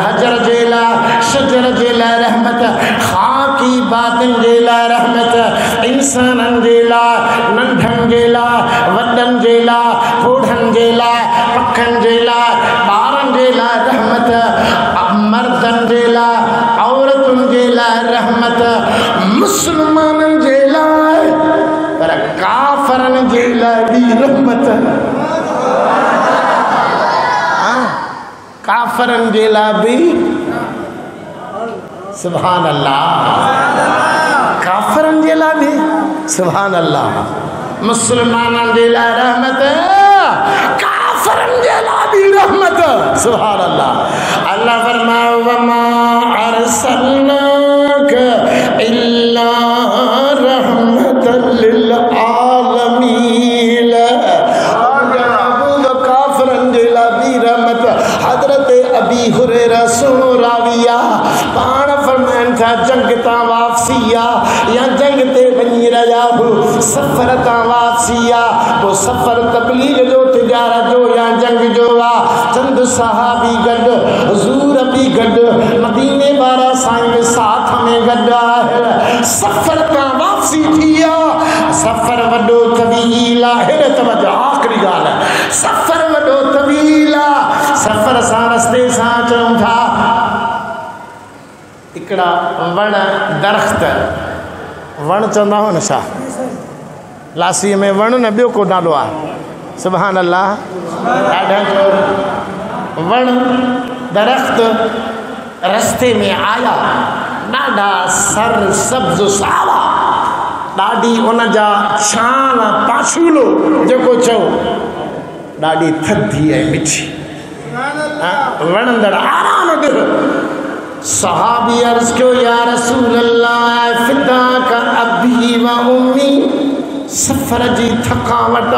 हजर जे लाइ शजर जे लाइ रहमत खाकी बातिन जे लाइ रहमत इंसाननि जे लाइ नंढनि जे लाइ वॾनि जे लाइ बूढ़नि जे लाइ पखनि जे लाइ ॿारनि जे लाइ रहमत मर्दनि जे लाइ औरतुनि जे लाइ रहमत मुस्लमाननि जे लाइ पर काफ़रनि जे लाइ बि रहमत काफ़रनि जे लाइ बि सुभान अल्लाह काफ़रनि जे लाइ बि सुभान अल्लाह मुस्लमाननि जे लाइ रहमत काफ़रनि जे लाइ बि रहमत सुभान अल्लाह अल्लाह फरमायो वमा अर्सलनाक इल्ला रहमतल लिल आलमीन काफ़रनि जे लाइ बि रहमत हज़रत अबी हुरैरा सुनो राविया पाण फरमाइनि था जंग तां वापसी आहे या जंग ते वञी रहिया हो सफ़र तां वापसी आहे पोइ सफ़र तबलीग जो तिजारत जो या जंग जो आहे चंद सहाबी गॾु हुज़ूर बि गॾु मदीने वारा साईं बि साथ में गॾु आहे सफ़र तां वापसी थी आहे सफ़र वॾो तवील आहे हेॾे तवजो आख़िरी ॻाल्हि सफ़र वॾो तवील आहे सफ़र सां रस्ते सां चऊं था हिकिड़ा वण दरख़्त वण चवंदा हुआ न छा लासीअ में वण न ॿियो को नालो आहे सुभान अल्लाह ॾाढा वण दरख़्त रस्ते में आया ॾाढा सर सब्ज़ सावा ॾाढी उन जा छान पाछूलो जेको चओ ॾाढी थधी ऐं मिठी वणंदड़ आराम ॾियो सहाबी अर्ज़ कयो या रसूल अल्लाह फिदा का अबी व उम्मी सफ़र जी थकावट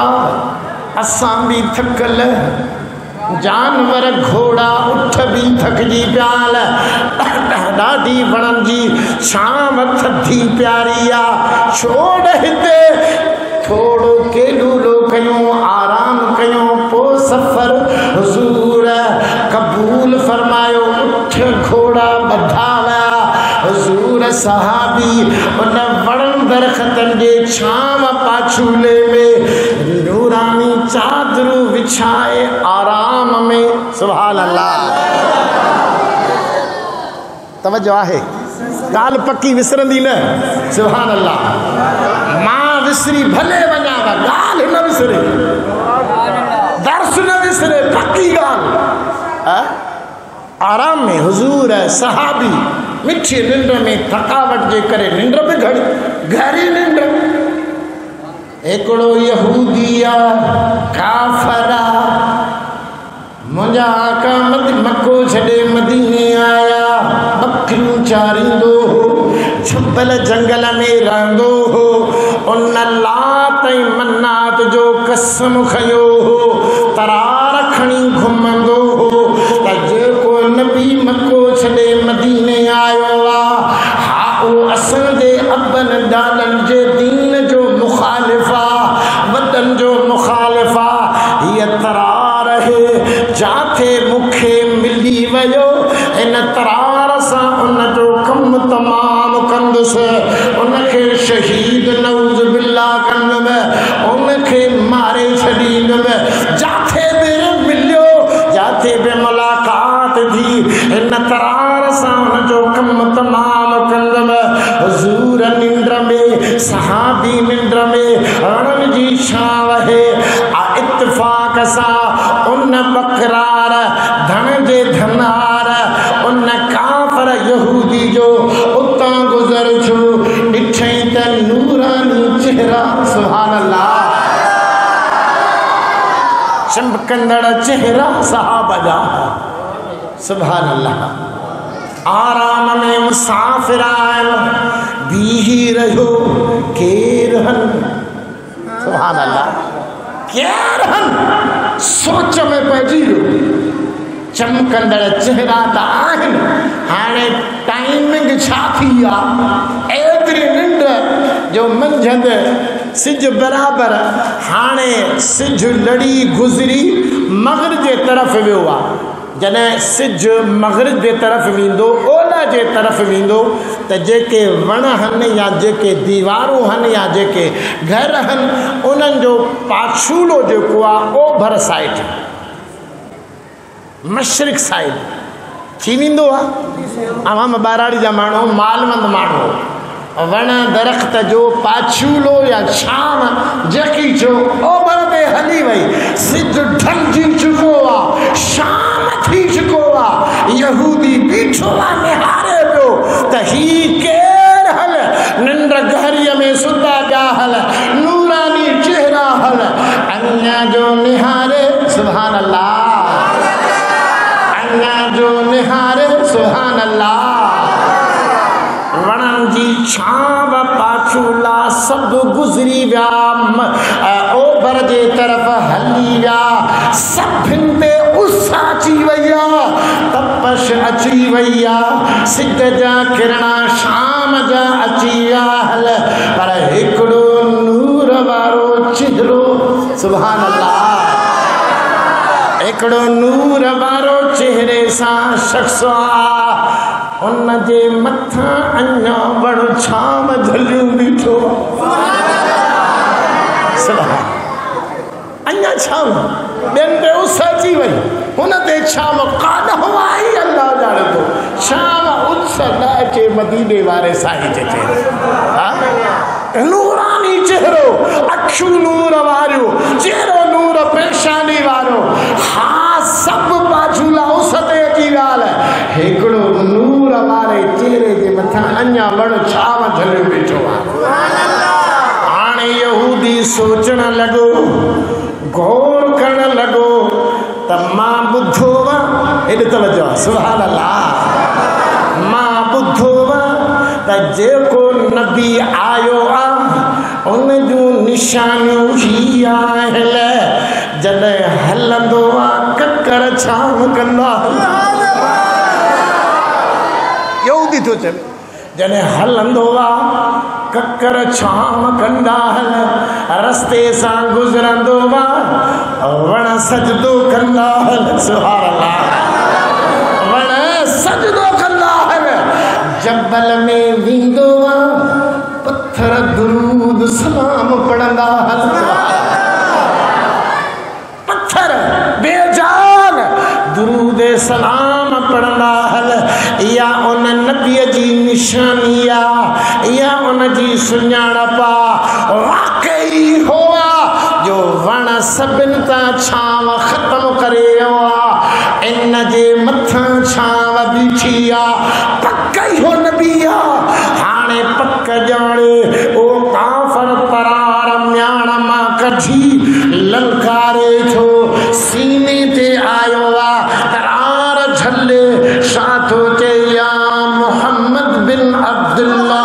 असां बि थकल जानवर घोड़ा उठ भी थकजी प्याल ॾाढी वणनि जी छांव थधी प्यारी आहे छोड़ हिते थोड़ो केॾूलो कयूं आराम कयूं पोइ सफ़र हुज़ूर क़बूल फरमायो उठ घोड़ा ॿधा विया हुज़ूर सहाबी उन वणनि दरख़्तनि जे छांव पाछूले में नूरानी चादरूं विछाए आराम में सुभान अल्लाह तवज्जो आहे ॻाल्हि पक्की विसरंदी न सुभान अल्लाह मां विसरी भले वञा ॻाल्हि न विसरे दर्स न सिरे पक्की गाल आराम में हुजूर है सहाबी मिठी निंड में थकावट जे करे निंड में घड़ी निंड एकड़ो यहूदिया काफरा मुंहिंजा आका मक्को छॾे मदीने आया बकरियूं चारींदो हो छपल जंगल में रहंदो हो उन लात ऐं मन्नात जो कसम खयो हो तरार खणी घुमंदो हो त जेको नबी मक्को छॾे मदीने आयो आहे हा उहो असांजे अबन ॾाॾनि जे दीन जो मुखालिफ़ आहे वॾनि जो मुखालिफ़ आहे हीअ तरार है जाथे मुखे मिली वयो इन तरार सां उन जो कम तमाम कंदुसि उनखे शहीद नऊज़ बिल्ला कंदुमि उनखे मारे छॾींदुमि जाथे बि मिलियो जाथे बि मुलाक़ात थी इन तरार सां उन जो कम तमाम कंदुमि हुज़ूर निंड में सहाबी निंड में रणनि जी छांव है इत्तिफ़ाक़ सां उन बकरार धन जे धनार उन काफ़र यहूदी जो उतां गुज़र छो ॾिठई त नूरानी चेहरा सुभान अल्लाह चमकंदड़ चेहरा सहाबा जा सुभान अल्लाह आराम में मुसाफ़िर आहिनि बीही रहियो केर हन सुभान अल्लाह केर हन सोच में पइजी वियो चमकंदड़ चेहरा त आहिनि हाणे टाइमिंग छा थी आहे एतिरी निंड जो मंझंदि सिज बराबरि हाणे सिज लड़ी गुज़री मग़रिब जे तरफ़ वियो आहे जॾहिं सिज मग़रिब जे तरफ़ वेंदो ओलह जे तरफ़ वेंदो त जेके वण आहिनि या जेके दीवारूं आहिनि या जेके घर आहिनि उन्हनि जो पाछूलो जेको आहे ओभर साइड मशरिक़ साइड थी वेंदो आहे आवाम ॿाराड़ी जा माण्हू मालमंद माण्हू वण दरख़्त जो पाछूलो या छांव जकी जो ओभर ते हली वई सिज ढलिजी चुको आहे शाम थी चुको आहे यहूदी बीठो आहे निहारे पियो त ही केर हल निंड गहरीअ में सुता पिया हल नूरानी चेहरा हल अञा जो निहारे सुभान अल्लाह अञा जो निहारे सुभान अल्लाह वणनि जी छांव पाछूला सभु गुज़री विया ओभर जे तरफ़ हली विया सभिनि ते उस अची वई आहे तपश अची वई आहे सिज जा किरणा शाम जा अची विया हल पर हिकिड़ो नूर वारो चेहरो सुभान अल्लाह हिकिड़ो नूर वारो चेहरे सां शख़्स आहे उन जे मथां अञा बड़ो छांव झलियूं बीठो अञा छांव ॿियनि ते उस अची वई हुन ते छांव काॾों आई अल्लाह ॼाणे थो छांव उस न अचे मदीने वारे साईं जे चेहरे नूरानी चेहरो अखियूं नूर वारियूं चेहरो नूर पेशानी वारो हा सभु पाछूला उस ते अची विया हिकिड़ो नूर वारे चेहरे जे मथां अञा बड़ो छांव झलियो बीठो आहे हाणे यहूदी सोचण लॻो गौर करण लॻो त मां ॿुधो हेॾे तवजो आहे सुभान अल्लाह मां ॿुधो त जेको नबी आयो आहे उन जूं निशानियूं ही आहिनि जॾहिं हलंदो आहे ककर छांव कंदा यहूदी थो चए जॾहिं हलंदो आहे ककर छांव कंदा रस्ते सां गुज़रंदो आहे वण सजदो कंदा सुभान अल्लाह वण सजदो कंदा जबल में वेंदो आहे पत्थर दुरूद सलाम पढ़ंदा पत्थर बेजान दुरूद सलाम पढ़ंदा या उन नबीअ जी निशानी आहे या उन जी सुञाणप वाकई हो जो वण सभिनि तां छांव ख़त्म करे इन जे मथां छांव बीठी आहे पक इहो नबी आहे हाणे पक ॼाणे ओ काफ़र तरार म्याण मां कढी ललकारे थो सीने ते आयो आहे तरार झले छा थो चए या मोहम्मद बिन अब्दुल्लाह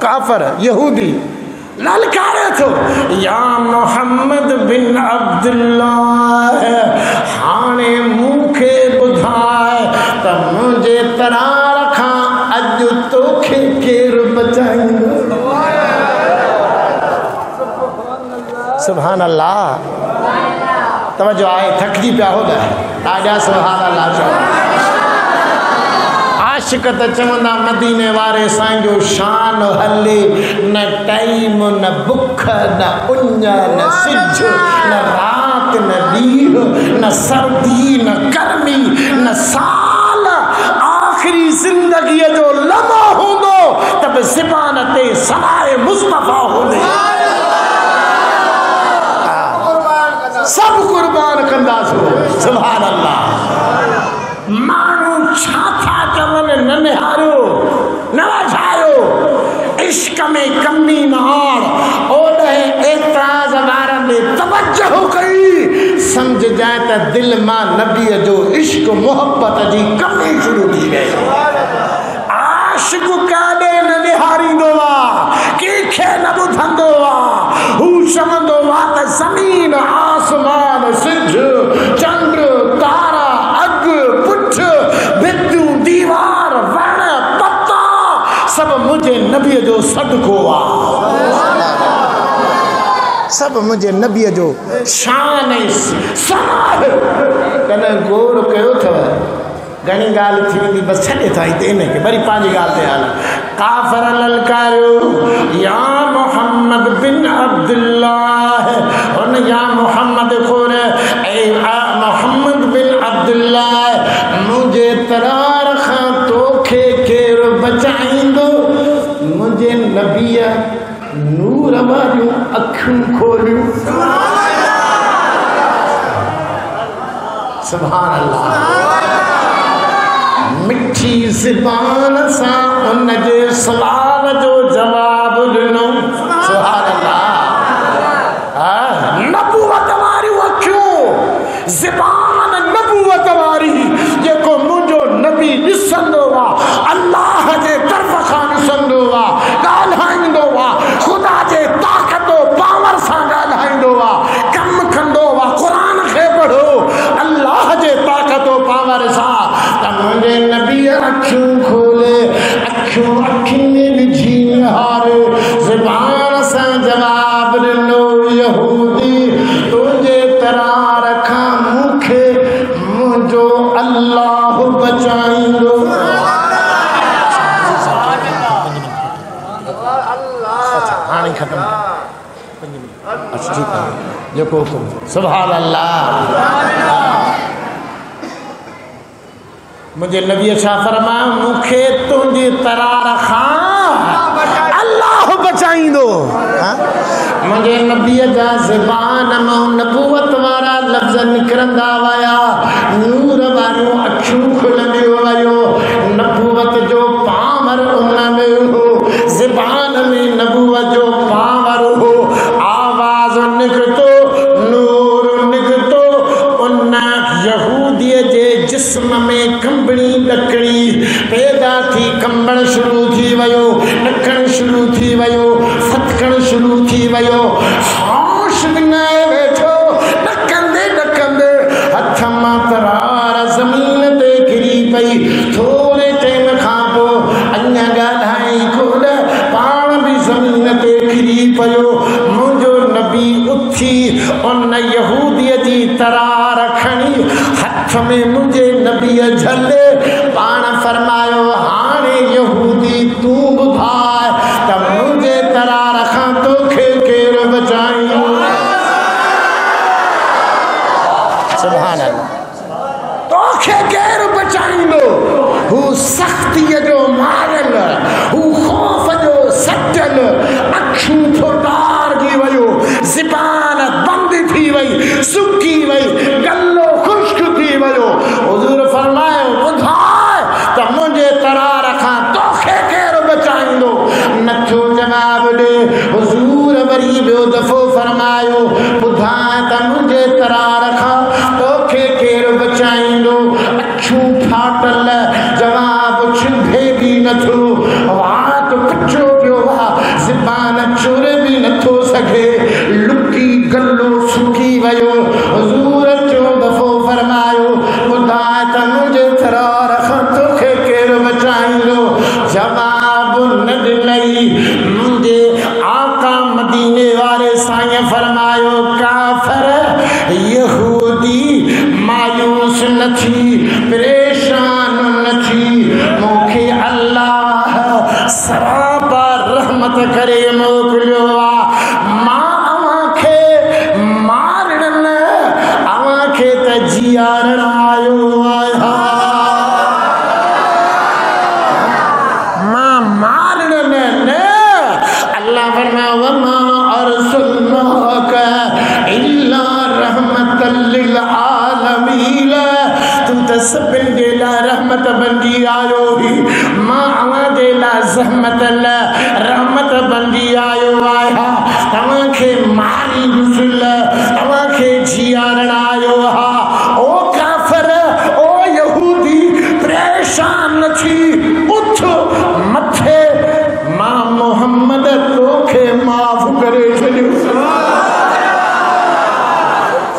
काफ़र यहूदी ललकारे थो या मोहम्मद बिन अब्दुल्लाह हाणे मूंखे ॿुधाए त मुंहिंजे तरार खां अॼु तोखे केरु बचाईंदो सुभान अल्लाह तवजो आहे थकिजी पिया हो ॾाढा सुभान अल्लाह चओ आशिक त चवंदा मदीने वारे असांजो शान हले न टाइम न बुख न उञ न सिज न राति न ॾींहुं न सर्दी न गर्मी न साल आख़िरी ज़िंदगीअ जो लम्हो हूंदो त बि ज़बान ते सलाए मुस्तफ़ा हूंदे सब कुर्बान कंदासीं सुभान अल्लाह माण्हू छा था चवनि न निहारियो न वझायो इश्क में कमी न आण ओॾे एतिराज़ वारनि ने तवज्जो कई सम्झजाए त दिलि मां नबीअ जो इश्क मोहब्बत जी कमी शुरू थी वई आशिक़ काॾे न निहारींदो आहे कंहिंखे न ॿुधंदो आहे हू चवंदो आहे त ज़मीन आसमान सिज चंड तारा अग पुठ भितियूं दीवार वण पता सभु मुंहिंजे नबीअ जो सदको आहे सभु मुंहिंजे नबीअ जो शान सनाह कॾहिं गौर कयो अथव घणी ॻाल्हि थी वेंदी बसि छॾे था हिते इनखे वरी पंहिंजी ॻाल्हि ते हाल काफ़र ललकारियो या मोहम्मद बिन अब्दुल्लाह हुन या मोहम्मद खोर ऐ मोहम्मद बिन अब्दुल्लाह मुंहिंजे तरार खां तोखे केरु बचाईंदो मुंहिंजे नबीअ नूर वारियूं अखियूं खोलियूं सुभान अल्लाह मिठी ज़बान सां उनजे सवाल जो जवाब ॾिनो सुभान अल्लाह नबूवत वारियूं अखियूं ज़बान नबूवत वारी जेको मुंहिंजो नबी ॾिसंदो आहे अल्लाह जे तरफ़ खां ॾिसंदो आहे ॻाल्हाईंदो आहे ख़ुदा जे ताक़त पावर सां ॻाल्हाईंदो आहे कमु कंदो आहे क़ुर खे पढ़ो अल्लाह जे ताक़त पावर सां त मुंहिंजे नबीअ अखियूं खोले अखियूं अखियुनि में विझी निहारे ज़बान सां जवाब ॾिनो यहूदी तुंहिंजे तरार खां मूंखे मुंहिंजो अल्लाह बचाईंदो हाणे ख़तमु अच्छा ठीकु आहे जेको सुभान अल्लाह मुझे नबी छा फरमायो मूंखे तुंहिंजी तरार खां अल्लाह बचाईंदो मुझे नबीअ जा ज़बान मां नबूवत वारा लफ़्ज़ निकिरंदा विया नूर वारियूं अखियूं खुलंदियूं वियूं नबूवत जो पावर उन में हो ज़बान में नबूवत जो पावर हो आवाज़ निकितो नूर निकितो उन यहूदीअ जे जिस्म में कंबणी ॾकणी पैदा थी कंबण शुरू थी वियो ॾकण शुरू थी वियो फतकण शुरू थी वियो होश विञाए वेठो ॾकंदे ॾकंदे हथ मां तरार ज़मीन ते किरी पई थोरे टाइम खां पोइ अञा ॻाल्हाई कोन पाण बि ज़मीन ते किरी पियो मुंहिंजो नबी उथी उन यहूदीअ जी तरार खणी हथ में मुंहिंजे नबीअ झले पाण फरमायो हाणे यहूदी तूं ॿुधाए त मुंहिंजे तरार खां तोखे केरु बचाईंदो सुभान अल्लाह तोखे केरु बचाईंदो हू सख़्तीअ जो मारियल हू ख़ौफ़ जो सजल अखियूं फोटारजी वियो ज़बान बंदि थी वई दफ़ो फरमायो ॿुधाए त मुंहिंजे तरा रखा तोखे केरु बचाईंदो। अछूं फाटल जवाब छिभे बि नथो, वात कचो पियो आहे, ज़बान चुर बि नथो सघे, लुकी गलो सुकी वियो। हुज़ूर चो दफ़ो फरमायो ॿुधाए त मुंहिंजे तरा रखा तोखे केरु बचाईंदो। जवाब न ॾिनई। मुंहिंजे आका मदीने वारे साईं फरमायो काफ़िर यहूदी मायूस न थी, परेशान न थी, मूंखे अल्लाह सरापा रहमत करे मोकिलियो आहे। मां अव्हांखे मारण न, अव्हांखे त जीआरण आयो आहियां। मां मारण न न, अल्लाह फरमायो वमा अर्सलनाका इल्ला रहमतल लिल आलमीन। तू त सभिनि जे लाइ रहमत बणिजी आयो ही, मां अव्हां जे लाइ रहमत बणिजी आयो आहियां। तव्हांखे मारी ॾुसिल, तव्हांखे जीआरण आयो हा। ओ काफ़िर, ओ यहूदी, परेशान न थी, उथ मथे, मां मोहम्मद तोखे माफ़ करे छॾियो।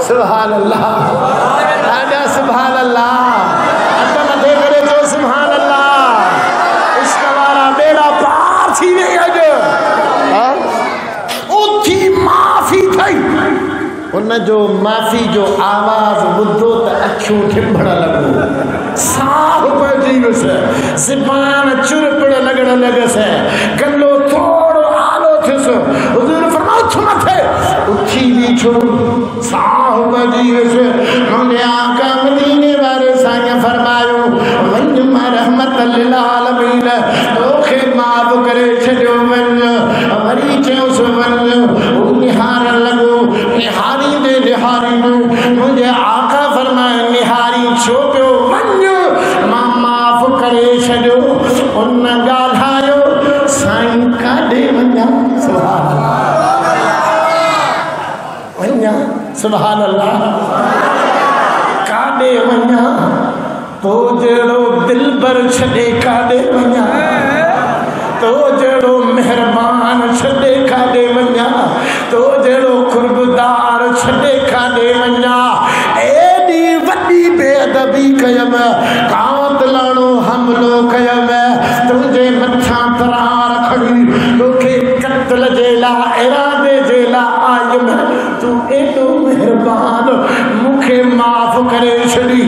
सुभान अल्लाह, ॾाढा सुभान अल्लाह। हथ मथे करे चओ सुभान अल्लाह। इश्क वारा बेड़ा पार थी वई अॼु। उथी माफ़ी थई, उनजो माफ़ी जो आवाज़ ॿुधो त अखियूं ठिंभण लॻो, साह पइजी वियुसि, ज़बान चुर पिण लॻण लॻसि, गलो थोरो आलो थियुसि। हुज़ूर फरमायो उथ मथे, उथी बीठो, साह पइजी वियुसि। मुंहिंजे आका मदीने वारे साईं फरमायो वञ मां रहमतल लिल आलमीन, तोखे माफ़ करे छॾियो वञ। वरी चयोसि वञ। निहारण लॻो, निहारींदे निहारींदे मुंहिंजे आका फरमाए निहारी छो पियो, वञ मां माफ़ करे छॾियो। उन ॻाल्हायो साईं काॾे वञा, सुभान अल्लाह, वञा, सुभान अल्लाह, काॾे वञा, तो जहिड़ो दिलबर छॾे काॾे वञा, तो जहिड़ो मेहरबान छॾे काॾे वञा, तो जहिड़ो कुर्बदार छॾे काॾे वञा। एॾी वॾी बेअदबी कयम, कावतलाणो हमलो कयम, तुंहिंजे मथां तरार खणी, तोखे क़त्ल जे लाइ, इरादे जे लाइ आयम, तूं एॾो मेहरबान, मूंखे माफ़ करे छॾी,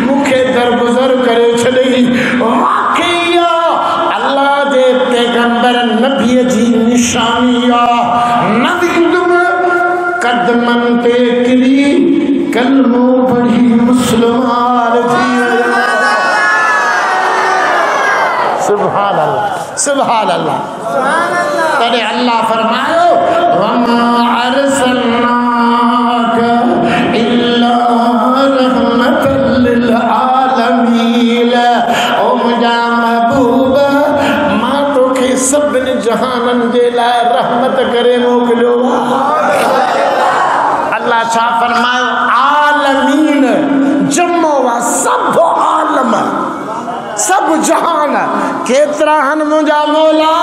मूंखे दरगुज़र करे छॾी। वाक़ई अल्लाह जे पैगंबर नबीअ जी निशानी आहे। न विंदुमि कदमनि ते किरी, कलमो पढ़ी मुस्लमान थी वियो। सुभान अल्लाह, सुभान अल्लाह। तॾहिं अल्लाह फरमायो वमा अर्सलनाका इल्ला रहमतल लिल आलमीन। ओ मुंहिंजा महबूब, मां तोखे सभिनी जहाननि जे लाइ रहमत करे मोकिलियो। अल्लाह छा फरमायो, आलमीन जमो आहे, सभु आलम, सभु जहान। केतिरा आहिनि मुंहिंजा मौला?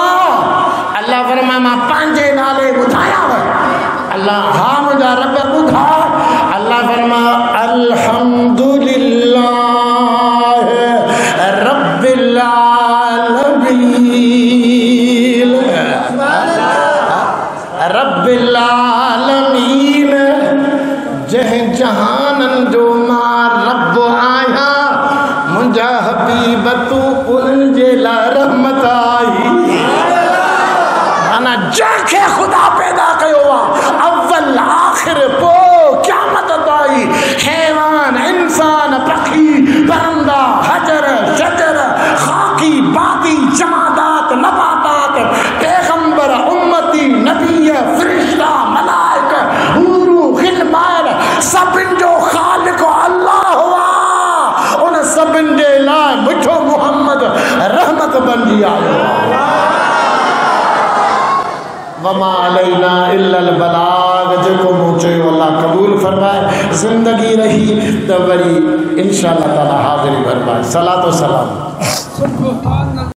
अल्लाह फरमाए मां पंहिंजे नाले ॿुधायांव। अल्लाह हा मुंहिंजा रब ॿुधा। अल्लाह फरमाए अल्हम्दुलिल्लाह रब्बिल आलमीन, रब्बिल आलमीन, जंहिं जहाननि जो मां रब आहियां, मुंहिंजा हबीब तूं उन्हनि जे लाइ रहमत आई। माना जंहिंखे ख़ुदा पैदा कयो आहे, अव्वल आख़िर पोइ क़यामत ताईं, हैवान, इंसान, पखी, परंदा, हजर, शजर, खाकी, बाकी, जमादात, नबातात, पैगंबर, उम्मती, नबी, फरिश्ता, मलाइक, हूरू, गिलमान, सभिनि जो ख़ालिक अल्लाह हुआ। उन सभिनि जे लाइ मिठो मोहम्मद रहमत बणिजी आयो। वमा अलैना इल्लल बलाग, जेको मूं चयो अल्लाह क़बूल फरमाए। ज़िंदगी रही त वरी इंशाअल्लाह ताला हाज़िरी फरमाए। सलातो सलाम।